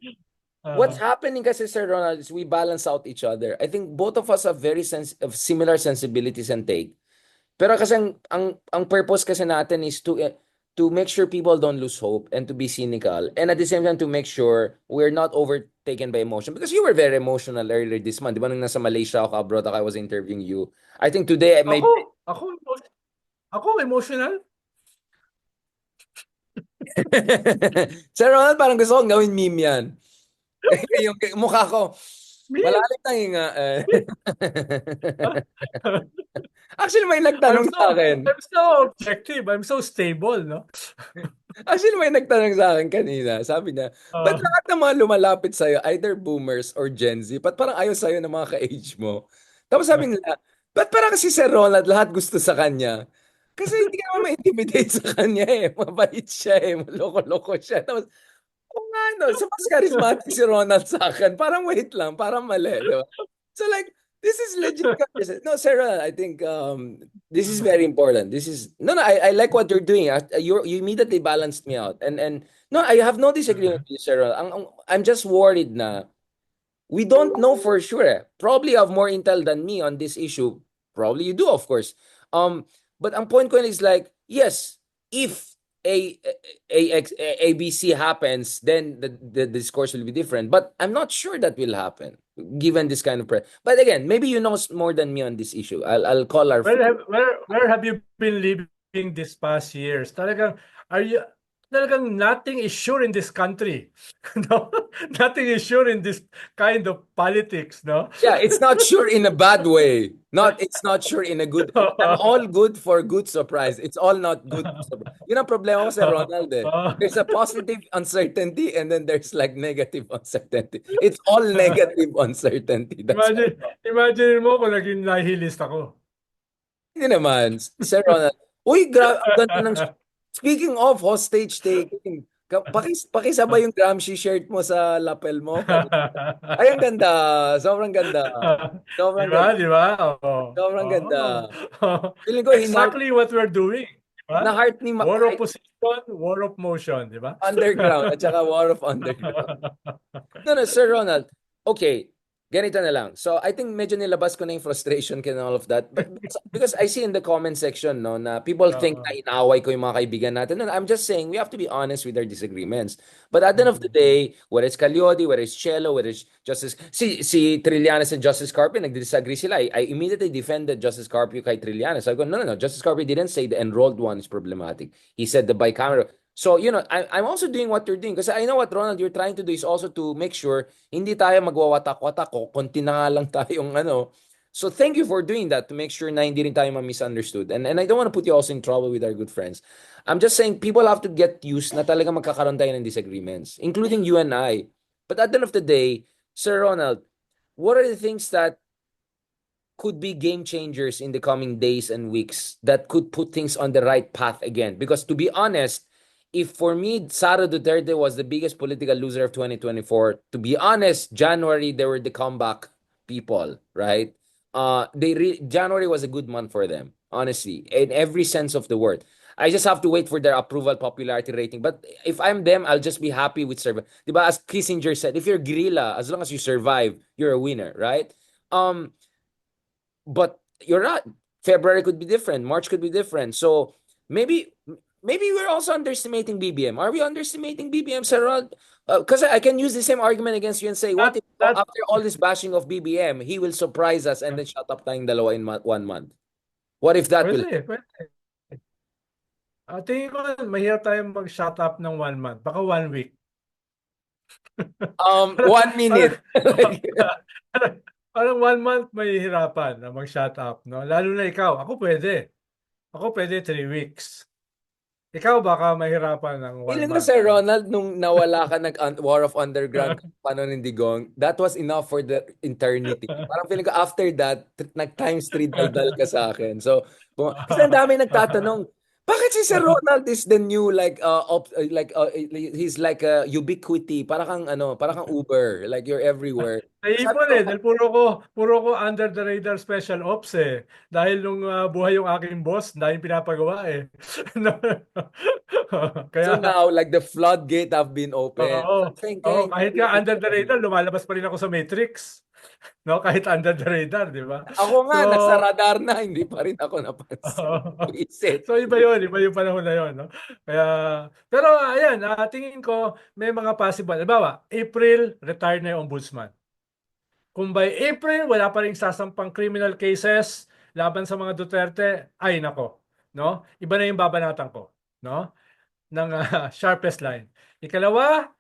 what's happening kasi, Sir Ronald, is we balance out each other. I think both of us have very similar sensibilities and take. Pero kasi ang purpose kasi natin is to make sure people don't lose hope and to be cynical, and at the same time to make sure we're not overtaken by emotion, because you were very emotional earlier this month, di ba, nung nasa Malaysia ako abroad I was interviewing you. I think today maybe ako emotional. Sir Ronald, parang gusto kong gawin meme yan. Yung mukha ko malalim na hinga. Actually, may nagtanong sa akin. I'm so objective. I'm so stable, no? Actually, may nagtanong sa akin kanina. Sabi niya, ba't lahat ng mga lumalapit sa'yo, either boomers or Gen Z, ba't parang ayaw sa'yo ng mga ka-age mo? Tapos sabi nila, ba't parang kasi Sir Ronald, lahat gusto sa kanya? Kasi hindi ka naman ma-intimidate sa kanya eh. Mabait siya eh. Maloko-loko siya. Tapos, nga, no? So, mas charismatic si Ronald sa akin. Parang wait lang, parang mali. Diba? So like, this is legit. No, Sir Ronald, I think this is very important. I like what you're doing. You immediately balanced me out. And no, I have no disagreement with you, Sir Ronald. I'm just worried na we don't know for sure. Probably you have more intel than me on this issue. Probably you do, of course. But ang point ko is like, yes, if ABC happens, then the discourse will be different. But I'm not sure that will happen, given this kind of But again, maybe you know more than me on this issue. I'll call our... Where have you been living this past years? Talagang nothing is sure in this country. No? Nothing is sure in this kind of politics, no? Yeah, it's not sure in a bad way. It's not sure in a good... I'm all good for good surprise. It's all not good surprise. Yun ang problema ko sa Ronald eh. There's a positive uncertainty and then there's like negative uncertainty. It's all negative uncertainty. Imagine mo kung naging nihilist ako. Hindi naman. Sir Ronald. Uy, ang ganda ng... Speaking of hostage taking, pakisabay yung Gramsci shirt mo sa lapel mo. Ay, ang ganda. Sobrang ganda. Sobrang ganda. Di ba? Sobrang ganda. Feeling ko, exactly what we're doing. Diba? Na heart ni War of position, war of motion, di ba? Underground, at saka war of underground. No, Sir Ronald. Okay. ganito na lang. So, I think medyo nilabas ko na yung frustration and all of that. But because I see in the comment section, no, na people think Oo. na inaaway ko yung mga kaibigan natin. No, I'm just saying we have to be honest with our disagreements. But at the end of the day, whether it's Calyodi, whether it's Chelo, whether it's Justice... Si Trillanes and Justice Carpio, nagdisagree sila. I immediately defended Justice Carpio kay Trillanes. I go, no. Justice Carpio didn't say the enrolled one is problematic. He said the bicameral. So, I'm also doing what you're doing kasi I know what, Ronald, you're trying to do is also to make sure hindi tayo magwawatak-watak o konti na nga lang tayong ano. So, thank you for doing that to make sure na hindi rin tayo ma-misunderstood. And I don't want to put you also in trouble with our good friends. I'm just saying people have to get used na talaga magkakaroon tayo ng disagreements, including you and I. But at the end of the day, Sir Ronald, what are the things that could be game changers in the coming days and weeks that could put things on the right path again? Because to be honest, if for me, Sara Duterte was the biggest political loser of 2024, to be honest, January, they were the comeback people, right? January was a good month for them, honestly, in every sense of the word. I just have to wait for their approval popularity rating. But if I'm them, I'll just be happy with survive. Diba, as Kissinger said, if you're guerrilla, as long as you survive, you're a winner, right? But you're not. February could be different. March could be different. So maybe we're also underestimating BBM. Are we underestimating BBM, Sir Rod? Because I can use the same argument against you and say, what if That after all this bashing of BBM, he will surprise us and then shut up tayong dalawa in 1 month? What if that will... pwede. Tingin ko mahirap tayong mag-shut up ng 1 month. Baka 1 week. 1 minute. Parang 1 month mahihirapan na mag-shut up, no? Lalo na ikaw. Ako pwede 3 weeks. Ikaw baka mahirapan ng 1 Feeling ko, month. Sir Ronald, nung nawala ka War of Underground, paano ng Digong, that was enough for the eternity. Parang feeling ko after that, nag-times 3 daldal ka sa akin. So, kasi ang dami nagtatanong, bakit si Sir Ronald is the new he's like a ubiquity, para kang Uber, like you're everywhere. Sabi Naipon ko, dahil puro ko under the radar special ops Dahil nung buhay yung aking boss, dahil pinapagawa so Kaya now, like the floodgate have been opened. oo, Kaya kahit nga under the radar, lumalabas pa rin ako sa Matrix. No, kahit under the radar, di ba? ako nga, So, nasa radar na, hindi pa rin ako napansin. Visit. so iba yung panahon na yun, no? Kaya, pero ayan, tingin ko may mga possible. Halimbawa, April, retire na yung ombudsman. Kung by April, wala pa rin sasampang criminal cases laban sa mga Duterte, ay nako, no? Iba na yung babanatan ko, no? Ng sharpest line. Ikalawa,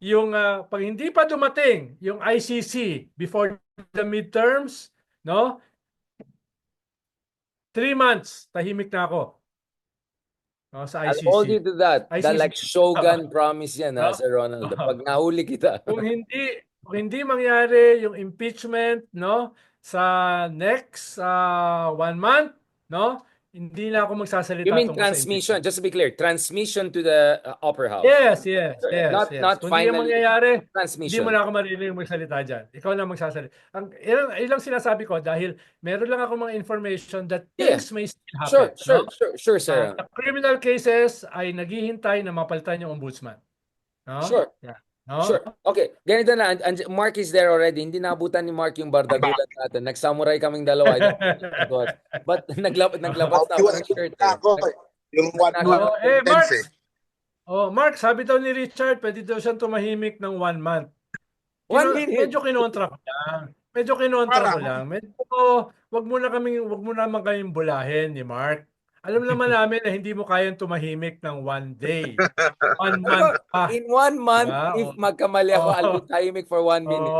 yung pag hindi pa dumating yung ICC before the midterms, no? 3 months, tahimik na ako. No, sa I'll ICC. hold you to that. That ICC. like Shogun promise yan, No? Sir Ronald. Pag nahuli kita. Kung hindi mangyari yung impeachment, no, sa next 1 month, no, hindi na ako magsasalita You mean tungkol sa transmission, impeachment. just to be clear, transmission to the upper house. Yes. Not Kung hindi yan finally mangyayari, hindi transmission. mo na ako maririnig magsalita dyan. Ikaw na magsasalita. Ilang sinasabi ko dahil meron lang ako mga information that things may still happen. Sure, sir. The criminal cases ay naghihintay na mapalitan yung ombudsman. No? Sure. Yeah. No? Sure. Okay, ganito na. Mark is there already. Hindi nabutan ni Mark yung bardagulan natin. Nagsamuray kaming dalawa. But naglabas na ako ng shirt. Yung 1 month Mark, intense Mark, sabi daw ni Richard, pwede daw siyang tumahimik ng 1 month. 1 minute. Medyo kinontra ko lang. Wag mo naman kaming bulahin ni Mark. Alam naman namin na hindi mo kayang tumahimik ng 1 day. 1 month pa. In 1 month, if magkamali ako, I'll be tahimik for 1 minute.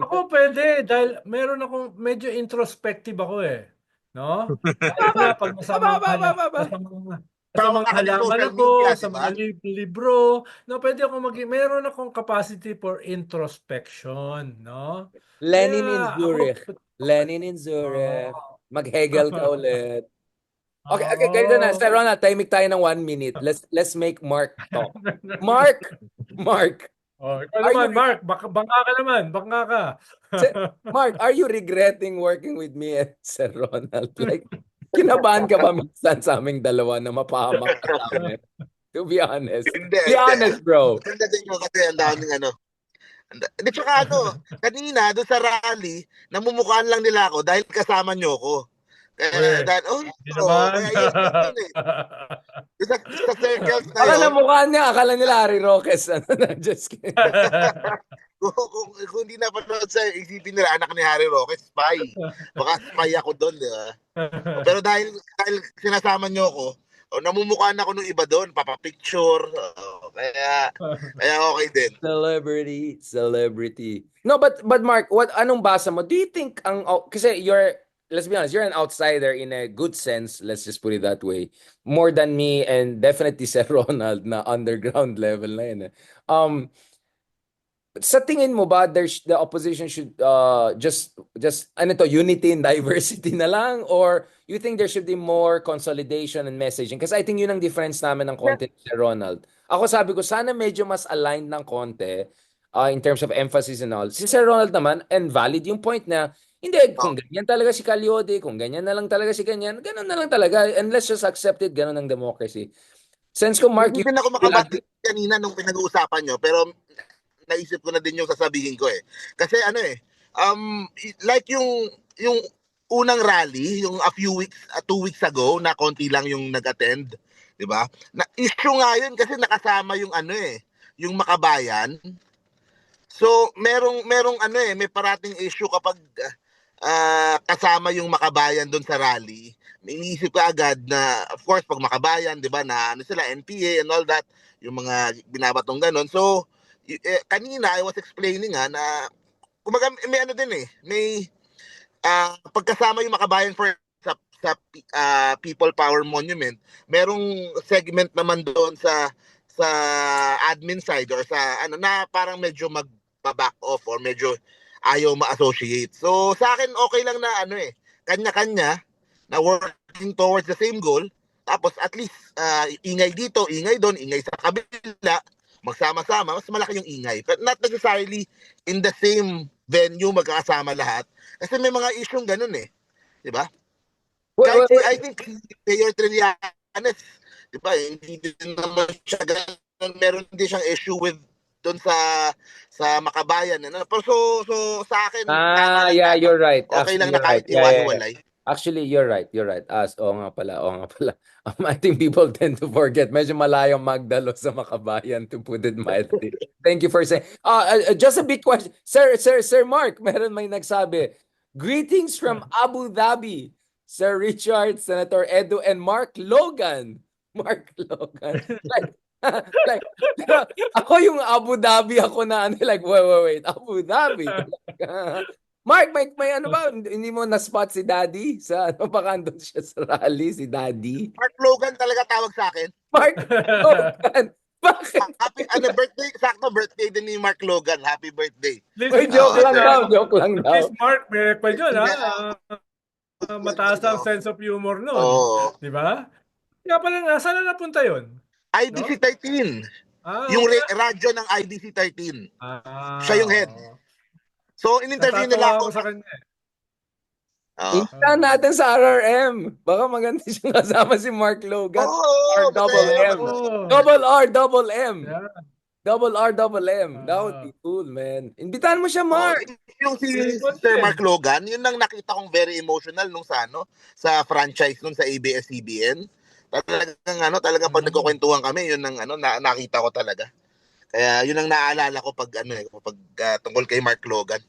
Ako pwede dahil meron akong medyo introspective ako No? Pag masamang halaman ako, sa mga libro, no, pwede ako meron akong capacity for introspection, no? Lenin in Zurich. Mag-Hegel ka ulit. Okay, ganito na. Sir Ronald, tahimik tayo ng 1 minute. Let's make Mark talk. Mark! Ikaw naman, Mark, bangka ka naman, bangka ka. Mark, are you regretting working with me and Sir Ronald? Like, kinabahan ka ba minsan sa aming dalawa na mapahamak ka namin? To be honest. Hindi. Be honest, bro. Hindi ko kasi ang daming Hindi, tsaka kanina doon sa rally, namumukhaan lang nila ako dahil kasama niyo ko. Kaya, Uy, dahil, hindi naman. kaya yun eh. Sa circles na Baka yun, namukhaan niya, akala nila Harry Roques. Just kidding. kung hindi napanood sa isipin nila, anak ni Harry Roque, spy. Baka spy ako doon, di ba? Pero dahil sinasama niyo ko, namumukhaan ako ng iba doon, papapicture. Kaya okay din. Celebrity. No, but Mark, anong basa mo? Do you think kasi let's be honest, you're an outsider in a good sense, let's just put it that way. More than me and definitely Sir Ronald na underground level na yun. Sa tingin mo ba the opposition should just unity and diversity na lang, or you think there should be more consolidation and messaging? Kasi I think yun ang difference namin ng konti ni Sir Ronald. Ako sabi ko sana medyo mas aligned ng konti in terms of emphasis and all. Si Sir Ronald naman, and valid yung point na hindi, kung ganyan talaga si Calyode, kung ganyan na lang talaga si ganyan, ganun na lang talaga, and let's just accept it, ganun ang democracy. Sense ko, Mark, Hindi din ako makabati kanina nung pinag-uusapan nyo, pero naisip ko na din yung sasabihin ko eh. Kasi like yung unang rally, yung a few weeks, 2 weeks ago, na konti lang yung nag-attend, di ba? Na issue nga yun kasi nakasama yung yung Makabayan. So, merong may parating issue kapag kasama yung Makabayan doon sa rally. Iniisip ko agad na, of course, pag Makabayan, di ba, na sila, NPA and all that, yung mga binabatong ganon. So, kanina I was explaining na kumbaga may din may pagkasama yung Makabayan sa People Power Monument, merong segment naman doon sa admin side or sa na parang medyo mag-back off or medyo ayaw ma-associate. So sa akin okay lang na kanya-kanya na working towards the same goal. Tapos at least ingay dito, ingay doon, ingay sa kabila, magsama-sama, mas malaki yung ingay. But not necessarily in the same venue magkakasama lahat. Kasi may mga issue ganun di ba? Kahit I think Mayor Trillanes, di ba, hindi din naman siya ganun, meron din siyang issue with doon sa Makabayan. Pero so sa akin, yeah, you're right. okay Actually, lang na you're kahit right. Yeah. iwa-hiwalay. Actually, you're right. You're right. Oo nga pala. I think people tend to forget. Medyo malayong Magdalo sa Makabayan, to put it mildly. Thank you for saying. Just a big question. Sir Mark, may nagsabi. Greetings from Abu Dhabi. Sir Richard, Senator Edu, and Mark Logan. Mark Logan. Like, ako yung Abu Dhabi ako na wait. Abu Dhabi. Mark, may ano ba? Hindi mo na-spot si Daddy? Baka andun siya sa rally, si Daddy? Mark Logan talaga tawag sa akin. Mark Logan! Bakit? Happy birthday, sakto birthday din ni Mark Logan. Happy birthday. Wait, joke lang daw. At least Mark, may pa dyan mataas ang sense of humor nun. Di ba? Kaya pala, saan na napunta yun? IBC 13. Yung radyo ng IBC 13. Siya yung head. So, in-interview nila ako. Sa kanya. Inta natin sa RRM. Baka maganda siyang kasama si Mark Logan. Double M. Double R, double M. Yeah. Double R, double M. That would be cool, man. Imbitahan mo siya, Mark. Yung si Sir Mark Logan, yun ang nakita kong very emotional nung sa franchise nung sa ABS-CBN. Talagang pag nagkukwentuhan kami, yun ang nakita ko talaga. Kaya yun ang naalala ko pag tungkol kay Mark Logan.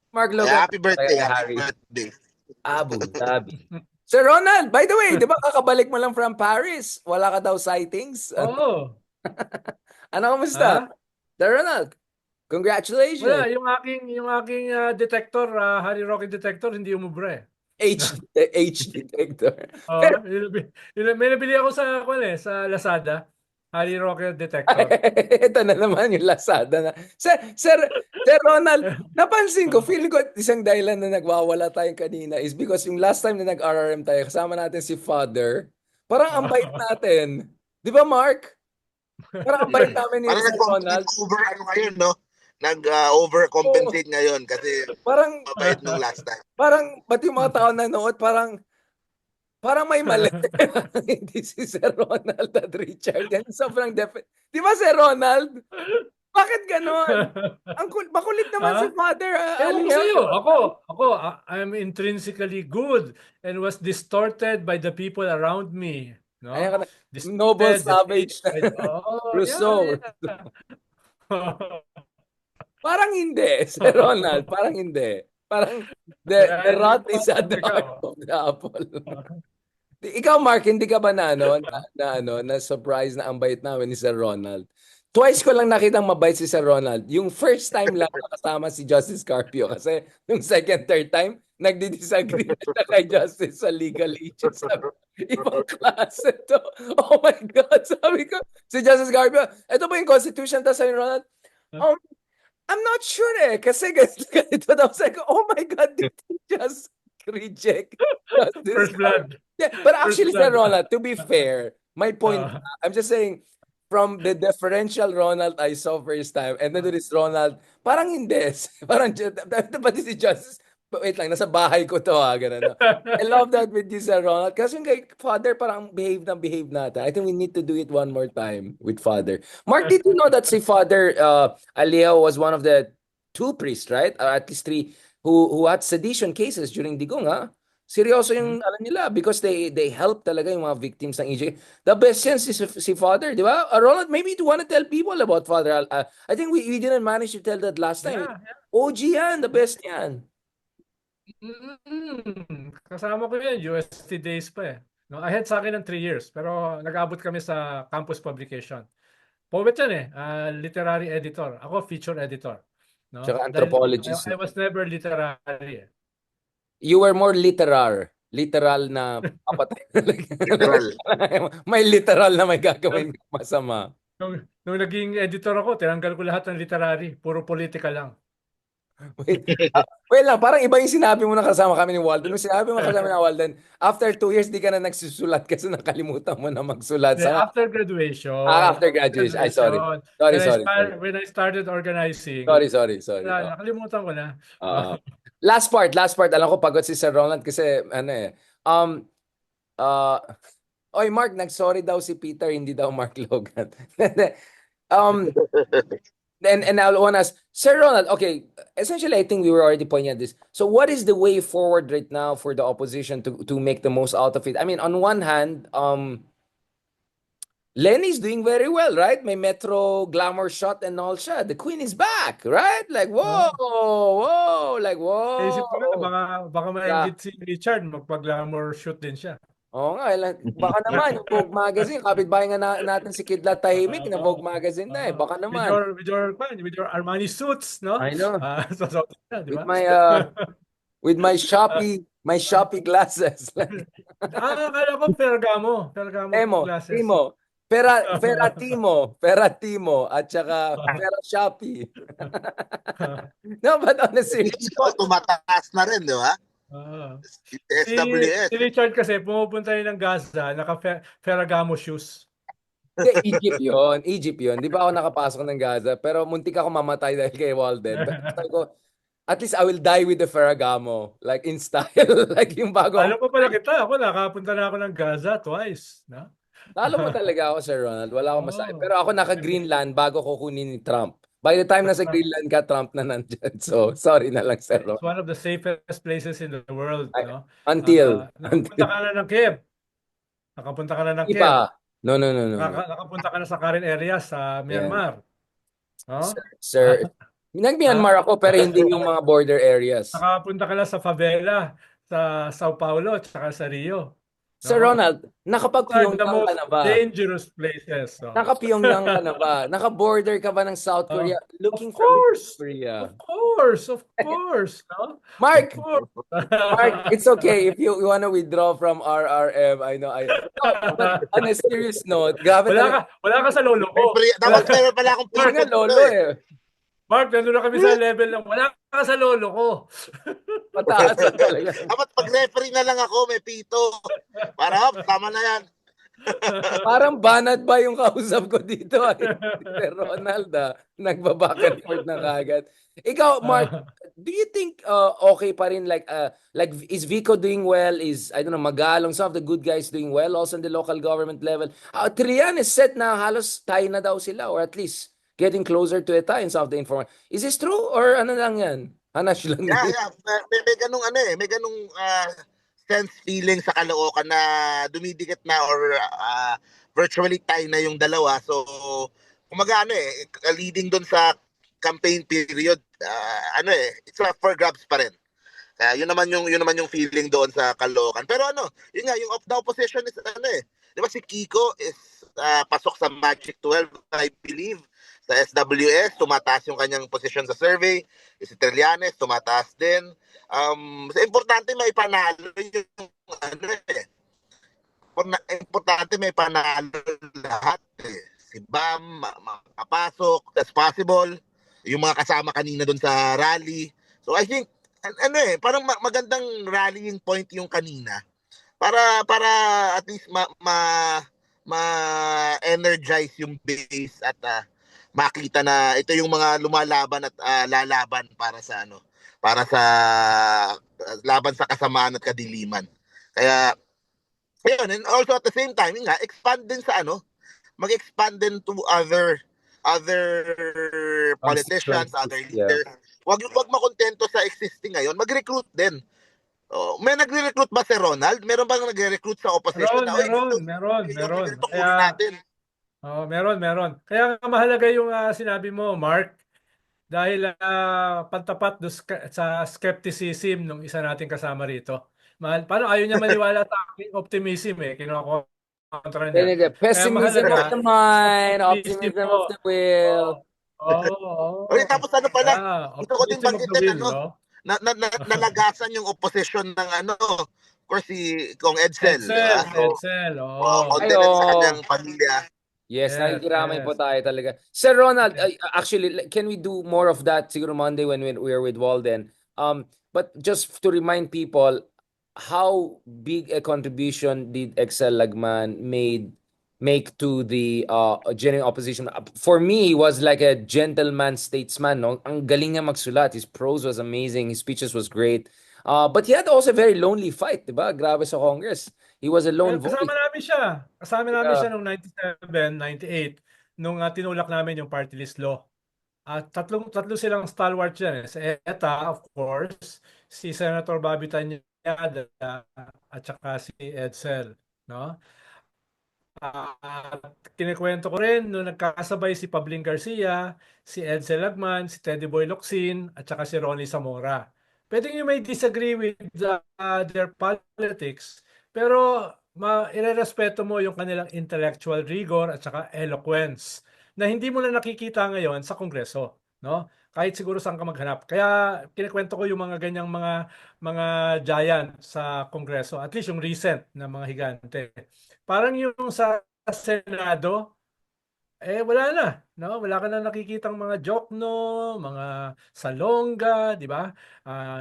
Mark Logan. Happy birthday, happy birthday. Abu Dhabi. Sir Ronald, by the way, di ba kakabalik mo lang from Paris? Wala ka daw sightings? Oo. Ano kamusta? Sir Ronald, congratulations. Wala, yung aking detector, Harry Roque detector, hindi umubra H detector. May nabili ako sa Lazada. Harry Roque detector. Ito na naman yung Lazada na. Sir Ronald, napansin ko, feeling ko isang dahilan na nagwawala tayo kanina is because yung last time na nag-RRM tayo, kasama natin si Father, parang ang bait natin. Di ba, Mark? Parang ang bait namin ni Sir Ronald. Nag-overcompensate ngayon kasi parang mabait nung last time. Parang pati yung mga tao na nood, parang may mali. Hindi si Sir Ronald at Richard. Yan sobrang Di ba, Sir Ronald? Bakit ganon? Makulit naman si Ha? Father Ewan ko Aliel. sa'yo. I'm intrinsically good and was distorted by the people around me. Ayan No? ka na. Noble Distorted, savage deceived na. by Rousseau. yeah. Parang hindi, Sir Ronald. Parang hindi. Parang the Kaya hindi rot mo is at alam the ikaw. heart of the apple. Ikaw, Mark, hindi ka ba na surprise na ang bait namin ni Sir Ronald? Twice ko lang nakitang mabait si Sir Ronald. Yung first time lang nakasama si Justice Carpio kasi yung second, third time, nagdi-disagree na siya kay Justice sa legal issues. Sabi, ibang klase to. Oh my God, sabi ko, si Justice Carpio, ito ba yung Constitution? Tapos sabi ni Ronald, um, I'm not sure kasi ganito daw. Sabi ko, oh my God, did he just reject Justice First blood. Yeah, but First actually, Sir blood. Ronald, to be fair, my point, I'm just saying, from the deferential Ronald I saw first time, and then to this Ronald, parang hindi. Parang, pati si Justice, wait lang, nasa bahay ko to ganun. No? I love that with you, Sir Ronald. Kasi yung kay Father, parang behave natin. I think we need to do it one more time with Father. Mark, did you know that si Father Aliao was one of the two priests, right? At least three, who had sedition cases during Digong, ha? Seryoso yung alam nila because they help talaga yung mga victims ng EJ. The best yan si Father, di ba? Ronald, maybe you want to tell people about Father. I think we didn't manage to tell that last time. Yeah. OG yan, the best yan. Kasama ko yun, UST days pa eh. No, ahead sa akin ng 3 years, pero nag-abot kami sa campus publication. Poet yan eh, literary editor. Ako feature editor. No? Tsaka Dahil anthropologist. I was never literary eh. You were more literal na papatay. Literal. May literal na may gagawin masama. Nung naging editor ako, tinanggal ko lahat ng literary. Puro politika lang. Wait lang, parang iba yung sinabi mo na kasama kami ni Walden. Nung sinabi mo kasama ni Walden, after 2 years, di ka na nagsusulat kasi nakalimutan mo na magsulat. After graduation. After graduation. Ay, sorry. When I started organizing. Sorry. Nakalimutan ko na. Last part. Alam ko pagod si Sir Ronald kasi ano eh. Oy, Mark, nag-sorry daw si Peter, hindi daw Mark Logan. And I'll want to ask, Sir Ronald, okay, essentially I think we were already pointing at this. So what is the way forward right now for the opposition to make the most out of it? I mean, on one hand, Lenny's doing very well, right? May Metro glamour shot and all siya. The Queen is back, right? Like, whoa, like, whoa. Isip ko na, baka maingit si Richard, magpag-glamour shoot din siya. Oo nga, baka naman, yung Vogue Magazine, kapitbahay nga natin si Kidlat Tahimik na Vogue Magazine na eh, baka naman. With your Armani suits, no? I know. Diba? With my Shopee glasses. Akala ko Ferragamo glasses. Feratimo, at saka Ferra Shopee. No, but honestly, Ito, tumataas na rin, di ba? SWS. Si Richard kasi pumupunta yun ng Gaza, naka-Ferragamo shoes. Egypt yun. Di ba ako nakapasok ng Gaza? Pero muntik ako mamatay dahil kay Walden. Pero sabi ko, at least I will die with the Ferragamo. Like in style. Like yung bago. Alam ko pala kita. Ako nakapunta na ako ng Gaza twice. No? Talo mo talaga ako, Sir Ronald. Wala akong masabi. Pero ako naka-Greenland bago ko kunin ni Trump. By the time nasa Greenland ka, Trump na nandyan. So, sorry na lang, Sir Ronald. It's one of the safest places in the world. No? Until. Nakapunta ka na ng Kiev. Nakapunta ka na ng Kiev. No. Nakapunta ka na sa current area sa Myanmar. No? Sir, nag-Myanmar ako pero hindi yung mga border areas. Nakapunta ka na sa favela sa Sao Paulo at sa Rio. Sir Ronald, nakapag-Pyongyang ka na ba? Dangerous places. No? Naka-Pyongyang ka na ba? Naka-border ka ba ng South Korea? Looking for North Korea. Of course. No? Mark, it's okay if you want to withdraw from RRM. I know. But on a serious note, wala ka sa lolo ko. Dapat meron pala akong lolo eh. Mark, nandun na kami sa level ng wala ka sa lolo ko. Pataas talaga. Dapat pag-referee na lang ako, may pito. Para, tama na yan. Parang banat ba yung kausap ko dito? Ronald, nagbaback and forth na kagad. Ikaw, Mark, do you think okay pa rin like is Vico doing well? Is, I don't know, Magalong, some of the good guys doing well also in the local government level? Trian is set na halos tayo na daw sila or at least getting closer to it some of the information. Is this true or ano lang yan? Hanash lang Yeah, din. yeah. May ganung ano may ganung sense feeling sa Caloocan na dumidikit na or virtually tie na yung dalawa. So, kumaga leading doon sa campaign period, it's a for grabs pa rin. Kaya yun naman yung feeling doon sa Caloocan. Pero yun nga, yung the opposition is di ba si Kiko is pasok sa Magic 12, I believe. Sa SWS, tumataas yung kanyang posisyon sa survey. Si Trillanes, tumataas din. Importante may panalo yung importante may panalo lahat. Si Bam, makapasok, that's possible. Yung mga kasama kanina doon sa rally. So I think, parang magandang rallying point yung kanina. Para at least ma-energize yung base at makita na ito yung mga lumalaban at lalaban para sa laban sa kasamaan at kadiliman. Kaya ayun, and also at the same time, expand din sa mag-expand din to other politicians, other leaders. Wag makontento sa existing ngayon, mag-recruit din. May nagre-recruit ba si Ronald? Meron bang nagre-recruit sa opposition? Meron. Ito kunin natin. Meron. Kaya mahalaga yung sinabi mo, Mark, dahil pantapat sa skepticism ng isa nating kasama rito. Parang ayaw niya maniwala sa aking optimism kinukontra niya. The pessimism of the mind, optimism of the will. Tapos pala, ito ko din banggitin nalagasan yung opposition ng of course si Kong Edsel. Edsel. Content sa kanyang pamilya. Yes, nakikiramay po tayo talaga. Sir Ronald, actually, can we do more of that siguro Monday when we are with Walden? But just to remind people, how big a contribution did Excel Lagman make to the genuine opposition? For me, he was like a gentleman statesman. No? Ang galing niya magsulat. His prose was amazing. His speeches was great. But he had also a very lonely fight, diba? Grabe sa Congress. He was a lone voice. Kasama namin siya noong 97, 98 nung tinulak namin yung party list law. At tatlo silang stalwart dyan. Si ETA, of course, si Senator Bobby Tanyada, at saka si Edsel. No? Kinikwento ko rin nung nagkakasabay si Pabling Garcia, si Edsel Lagman, si Teddy Boy Locsin, at saka si Ronnie Zamora. Pwede you may disagree with their politics, pero irerespeto mo yung kanilang intellectual rigor at saka eloquence na hindi mo na nakikita ngayon sa Kongreso, no? Kahit siguro saan ka maghanap. Kaya kinikwento ko yung mga ganyang mga giant sa Kongreso, at least yung recent na mga higante. Parang yung sa Senado, wala na, no? Wala ka na nakikitang mga Jokno, mga Salonga, di ba?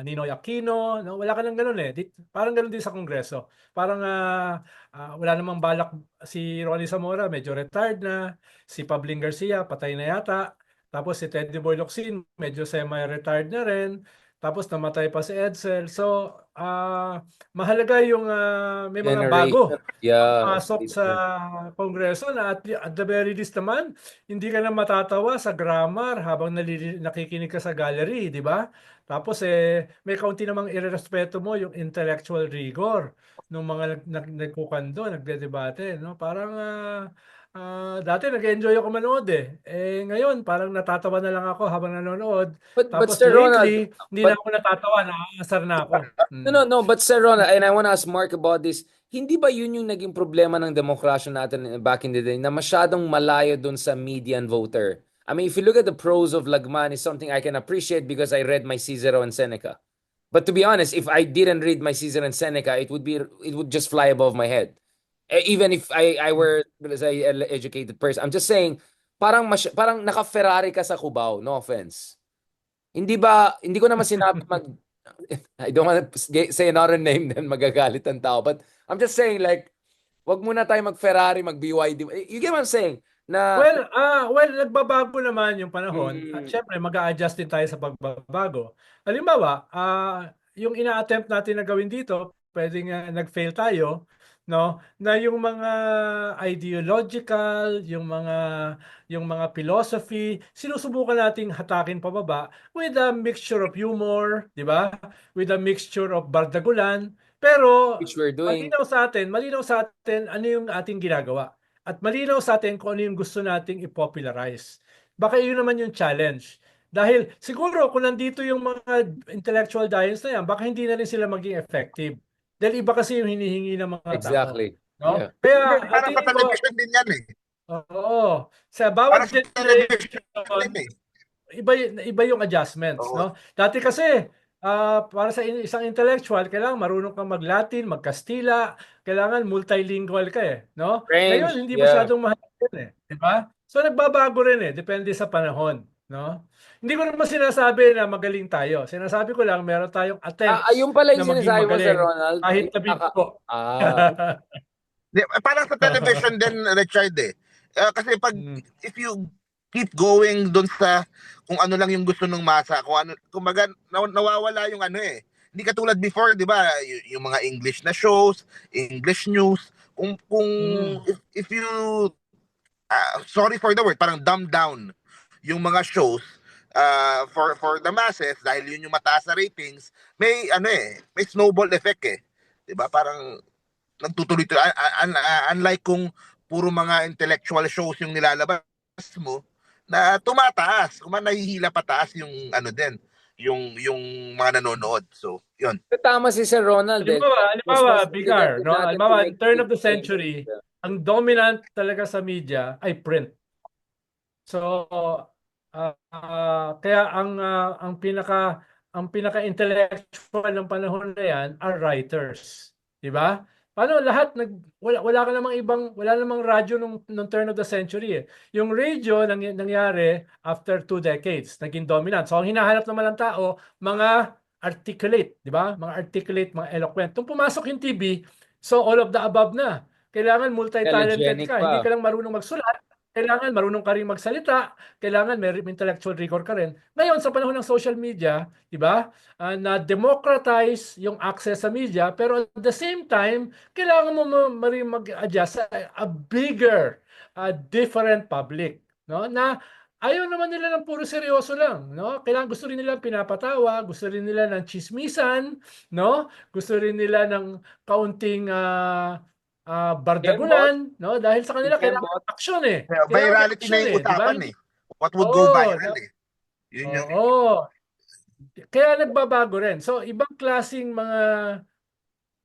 Ninoy Aquino, no? Wala ka nang ganun parang ganun din sa Kongreso. Parang wala namang balak si Ronnie Zamora, medyo retired na. Si Pabling Garcia, patay na yata. Tapos si Teddy Boy Locsin, medyo semi-retired na rin. Tapos namatay pa si Edsel. So, mahalaga yung may mga bago pasok sa Kongreso na at the very least naman, hindi ka na matatawa sa grammar habang nakikinig ka sa gallery, di ba? Tapos may kaunti namang irerespeto mo yung intellectual rigor ng mga nagkukando, nagdedebate, no? Parang dati nag-enjoy ako manood ngayon parang natatawa na lang ako habang nanonood. Tapos Sir lately, Ronald, hindi na ako natatawa, naaasar na ako. No, but Sir Ronald, and I want to ask Mark about this, hindi ba yun yung naging problema ng demokrasya natin back in the day na masyadong malayo dun sa median voter? I mean, if you look at the prose of Lagman, is something I can appreciate because I read my Cicero and Seneca. But to be honest, if I didn't read my Cicero and Seneca, it would just fly above my head. Even if I were an educated person. I'm just saying, parang naka-Ferrari ka sa Cubao, no offense. Hindi ko naman sinabi I don't want to say another name then magagalit ang tao. But I'm just saying like, wag muna tayo mag-Ferrari, mag-BYD. You get what I'm saying? Well, nagbabago naman yung panahon at syempre mag-a-adjust din tayo sa pagbabago. Halimbawa, yung ina-attempt natin na gawin dito, pwedeng nag-fail tayo, no, na yung mga ideological, yung mga philosophy, sinusubukan nating hatakin pababa with a mixture of humor, di ba? With a mixture of bardagulan, pero Which we're doing. malinaw sa atin ano yung ating ginagawa. At malinaw sa atin kung ano yung gusto nating i-popularize. Baka yun naman yung challenge. Dahil siguro kung nandito yung mga intellectual giants na yan, baka hindi na rin sila maging effective. Dahil iba kasi yung hinihingi ng mga tao. Exactly. No? Yeah. Kaya Parang sa tingin ko, television din yan eh. oo, sa Parang bawat sa television din generation, eh. iba yung adjustments, Oo. no? Dati kasi, para sa isang intellectual, kailangan marunong kang mag-Latin, mag-Kastila, kailangan multilingual ka eh, no? Ngayon, French. hindi Yeah. masyadong mahal yun eh, di ba? So nagbabago rin eh, depende sa panahon, no? Hindi ko naman sinasabi na magaling tayo. Sinasabi ko lang, meron tayong attempts Ayun pala na yung maging sinasabi mo, Sir magaling Ronald. kahit Yung na bigo. Ah, Parang sa television din, Richard eh. Kasi Mm. if you keep going doon sa kung ano lang yung gusto ng masa, kung ano, kumbaga nawawala yung ano eh. Hindi katulad before, 'di ba? Yung mga English na shows, English news, kung Mm. if you sorry for the word, parang dumb down yung mga shows for the masses dahil yun yung mataas na ratings, may snowball effect eh. 'Di ba? Parang nagtutuloy-tuloy. Unlike kung puro mga intellectual shows yung nilalabas mo, na tumataas, kung nahihila pataas yung ano din, yung mga nanonood. So, yun. tama si Sir Ronald eh. Mas Halimbawa, facilitate Bigar, din no? natin to Halimbawa, make turn of the people century, ang dominant talaga sa media ay print. So, kaya ang pinaka-intellectual ng panahon na yan are writers. 'Di ba? Paano lahat wala namang radyo nung turn of the century eh. Yung radio nangyari after 2 decades, naging dominant. So ang hinahanap naman ng tao, mga articulate, 'di ba? Mga articulate, mga eloquent. Nung pumasok yung TV, so all of the above na. Kailangan multi-talented telegenic ka. Hindi pa. ka lang marunong magsulat, kailangan marunong ka rin magsalita, kailangan may intellectual rigor ka rin. Ngayon, sa panahon ng social media, di ba, na-democratize yung access sa media, pero at the same time, kailangan mo rin mag-adjust sa a bigger, different public. No? Na ayaw naman nila ng puro seryoso lang. No? Kailangan gusto rin nila pinapatawa, gusto rin nila ng chismisan, no? Gusto rin nila ng kaunting Kembot. bardagulan, no? Dahil sa kanila kailangan Kembot. action eh. Kailangan may Virality na action yung eh, di ba? usapan eh. What would go Oo, viral eh. Yun yung oo. Kaya nagbabago rin. So, ibang klasing mga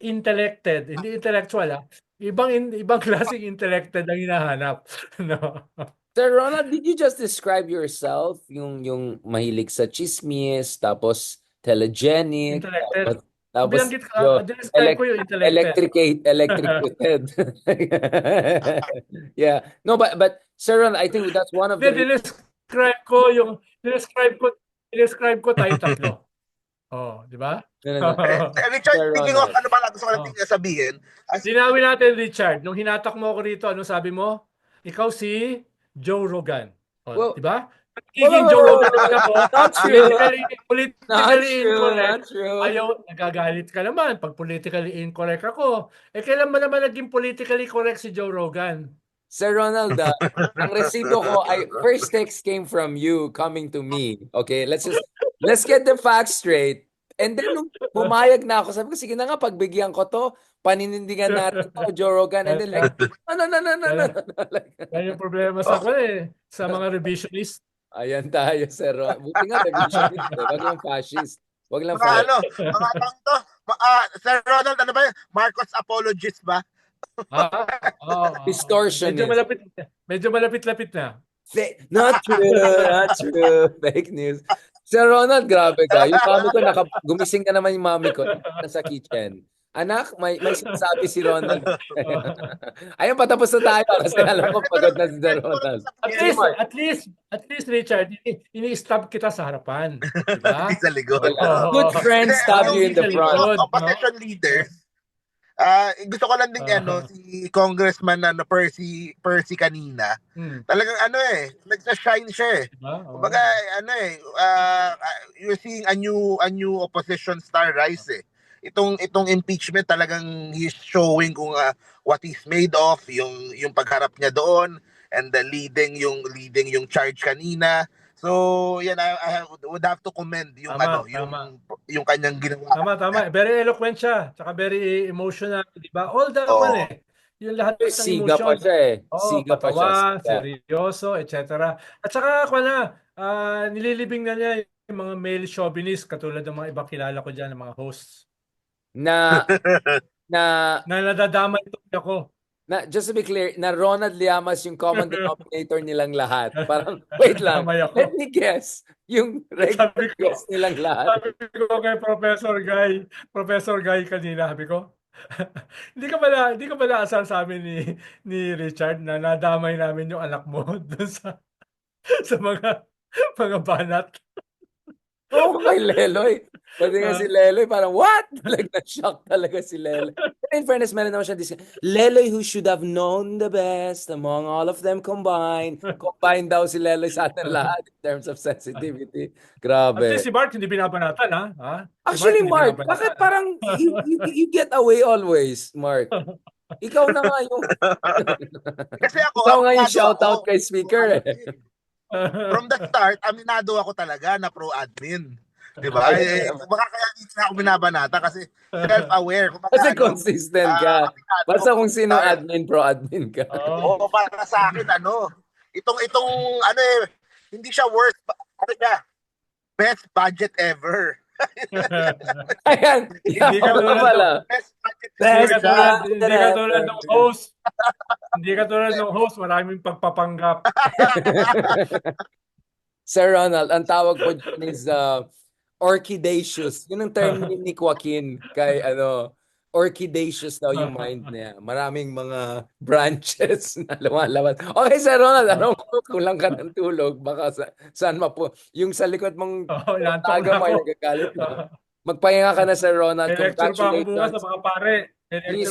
intellected, hindi intellectual ibang klaseng intellected ang hinahanap, no? Sir Ronald, did you just describe yourself? Yung mahilig sa chismis, tapos telegenic, Intellected. tapos Binanggit ka, describe ko yung intellected. electrocuted. Yeah. No, but Sir Ronald, I think that's one of the Hindi, dinescribe ko tayong tatlo. Oh, di ba? No. Richard, Sir speaking of Ronald. ano pala gusto ko lang sabihin, Linawin natin, Richard. Nung hinatak mo ako rito, ano sabi mo? Ikaw si Joe Rogan. O, Well, di ba? Pagiging Joe Rogan naman ako, not true. Not politically true, incorrect. not true. Ayaw, nagagalit ka naman pag politically incorrect ako. Kailan ba naman naging politically correct si Joe Rogan? Sir Ronald, ang resibo ko ay first text came from you coming to me. Okay, let's get the facts straight. And then nung pumayag na ako, sabi ko, sige na nga, pagbigyan ko to, paninindigan natin to, Joe Rogan. And then like, no. Yan yung problema sa sa mga revisionist. Ayan tayo, Sir Ronald. Buti nga, revisionist. Wag lang fascist. Wag lang mga fascist. mga tao to, Sir Ronald, ano ba yun? Marcos apologist ba? Distortionist. Medyo malapit-lapit na. Not true. Fake news. Sir Ronald, grabe ka. Yung mami ko, gumising ka naman yung mami ko. Nasa kitchen. Anak, may sinasabi si Ronald. Ayun, patapos na tayo kasi alam ko pagod na si Sir Ronald. At least Richard, ini-stab kita sa harapan. Diba? Hindi sa likod. Good friends stab you in the front. Opposition leaders. Gusto ko lang din si Congressman Percy kanina. Talagang nagsa-shine siya eh. Kumbaga you're seeing a new opposition star rise eh. itong impeachment talagang he's showing kung what he's made of, yung pagharap niya doon, and the leading yung charge kanina. So yan, I would have to commend yung Tama, tama. yung kanyang ginawa. Tama. Very eloquent siya. Tsaka very emotional, di ba? All that Oo. one eh. Yung lahat ng Siga pa emotion. siya eh. Oo, Siga pa siya. patawa, Siga. seryoso, etc. At saka ako nililibing na niya yung mga male chauvinist katulad ng mga ibang kilala ko dyan, ng mga hosts. Na nadadamay ito ako. Just to be clear, na Ronald Llamas yung common denominator nilang lahat. Parang, wait lang, Nadamay ako. let me guess. Yung regular Sabi ko- guess nilang lahat. Sabi ko kay Professor Guy kanina, sabi ko, hindi ka pala asal sa amin ni Richard na nadamay namin yung anak mo dun sa mga banat. Oo, kay Leloy. Pati nga si Leloy, parang, what? Like, na-shock talaga si Leloy. Pero in fairness, meron naman siya Leloy who should have known the best among all of them combined. Combined daw si Leloy sa atin lahat in terms of sensitivity. At Grabe. least si Bart hindi binabanatan, ha? Si Actually, hindi Mark, binabanatan. bakit parang you get away always, Mark? Ikaw na nga yung... Kasi ako, Ikaw nga yung aminado shoutout ako. kay speaker eh. From the start, aminado ako talaga na pro-admin. Diba? Baka kaya hindi na ako binabanata kasi self-aware. Kasi consistent ka. aminado Basta ako kung from sino start. admin, pro-admin ka. Oo. Oo, para sa akin, itong hindi siya worth, best budget ever. Ayan. Hindi ka tulad pala. Best budget Best ever. Hindi ka tulad ng host. Hindi ka tulad ng host, maraming pagpapanggap. Sir Ronald, ang tawag po dyan is orchidaceous. Yun ang term ni Joaquin kay orchidaceous daw yung mind niya. Maraming mga branches na lumalabas. Okay, Sir Ronald, kulang ka ng tulog. Baka saan yung sa likod mong Nantok taga na mo ay ako. nagagalit na. Magpahinga ka na, Sir Ronald. May lecture pa ako bukas Congratulations. sa mga pare.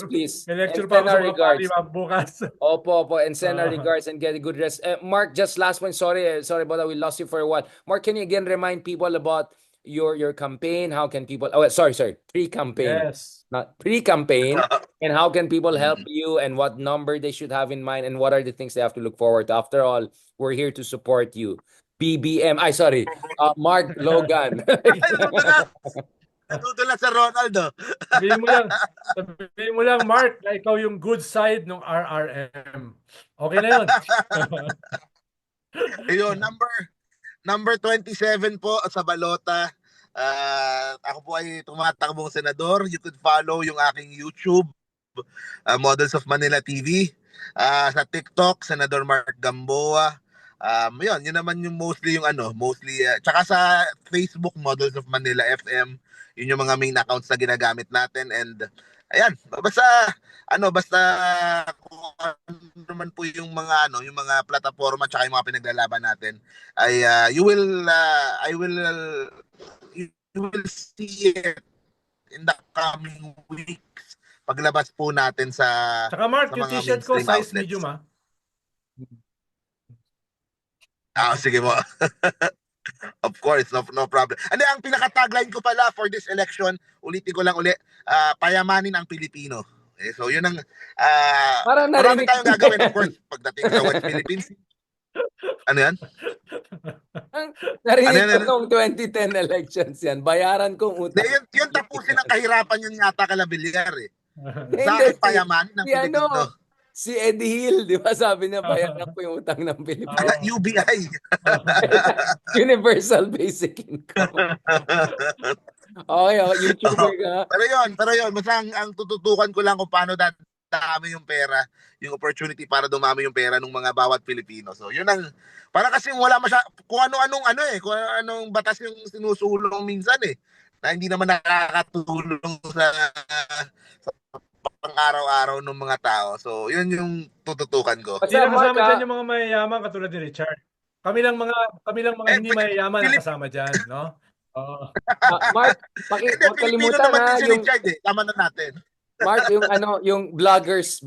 Please. May lecture And pa ako send sa our mga regards. pare bukas. Opo, and send our regards and get a good rest. Mark, just last one. Sorry about that. We lost you for a while. Mark, can you again remind people about your campaign? How can people? Oh, sorry. Pre-campaign, Yes. not pre-campaign. And how can people help you? And what number they should have in mind? And what are the things they have to look forward to? After all, we're here to support you. BBM. Mark Logan. Natutulan sa Ronaldo. Sabihin mo lang, Mark, na ikaw yung good side ng RRM. Okay na yun. Ayun, number 27 po sa balota. Ako po ay tumatakbong senador. You could follow yung aking YouTube, Models of Manila TV. Sa TikTok, Senador Mark Gamboa. Yun naman yung mostly tsaka sa Facebook, Models of Manila FM. Yun yung mga main accounts na ginagamit natin, and ayan, basta kung ano naman po yung mga plataforma tsaka yung mga pinaglalaban natin ay you will see it in the coming weeks paglabas po natin sa Tsaka Mark, sa yung mga t-shirt ko, mainstream size outlets. medium Sige mo. Of course, no problem. Ang pinaka-tagline ko pala for this election, ulitin ko lang payamanin ang Pilipino. Okay, so yun ang Parang marami narinig tayong gagawin, of course, pagdating sa West Philippines. Ano yan? Narinig ko nung 2010 elections yan. Bayaran kong utang. Yun tapusin ang kahirapan yun yata kala Villar eh. Hindi, Sa akin, payamanin ang si Pilipino. Si Eddie Hill, di ba? Sabi niya, bayaran ko yung utang ng Pilipinas. UBI. Universal Basic Income. Okay, YouTuber ka. Pero yun, basta ang tututukan ko lang kung paano dadami yung pera, yung opportunity para dumami yung pera ng mga bawat Pilipino. So, yun ang, para kasi wala kung kung anong batas yung sinusulong minsan na hindi naman nakakatulong sa pang-araw-araw ng mga tao. So, yun yung tututukan ko. Hindi lang kasama dyan yung mga mayayaman katulad ni Richard. Kami lang mga hindi mayayaman na kasama dyan, no? Mark, huwag Pilipino kalimutan naman din si yung Richard Tama na natin. Mark, yung vloggers,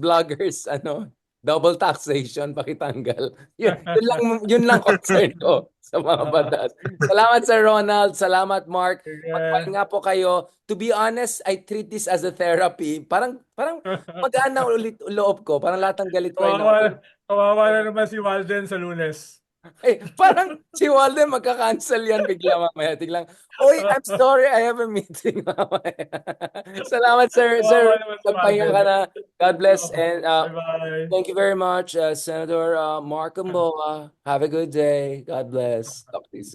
double taxation pakitanggal. Yun lang concern ko. sa mga batas. Salamat Sir Ronald, salamat Mark. Sige. Magpahinga po kayo. To be honest, I treat this as a therapy. Parang magaan na ulit loob ko. Parang lahat ng galit ko ay Kawawa, kawawa na naman si Walden sa Lunes. parang si Walden magka-cancel yan bigla mamaya. Tiglang, oy, I'm sorry, I have a meeting mamaya. Salamat, sir. Kawawa Sir, naman si magpahinga Walden. ka na. God bless. And Bye-bye. thank you very much, Senator Mark Gamboa. Have a good day. God bless. Talk to you soon.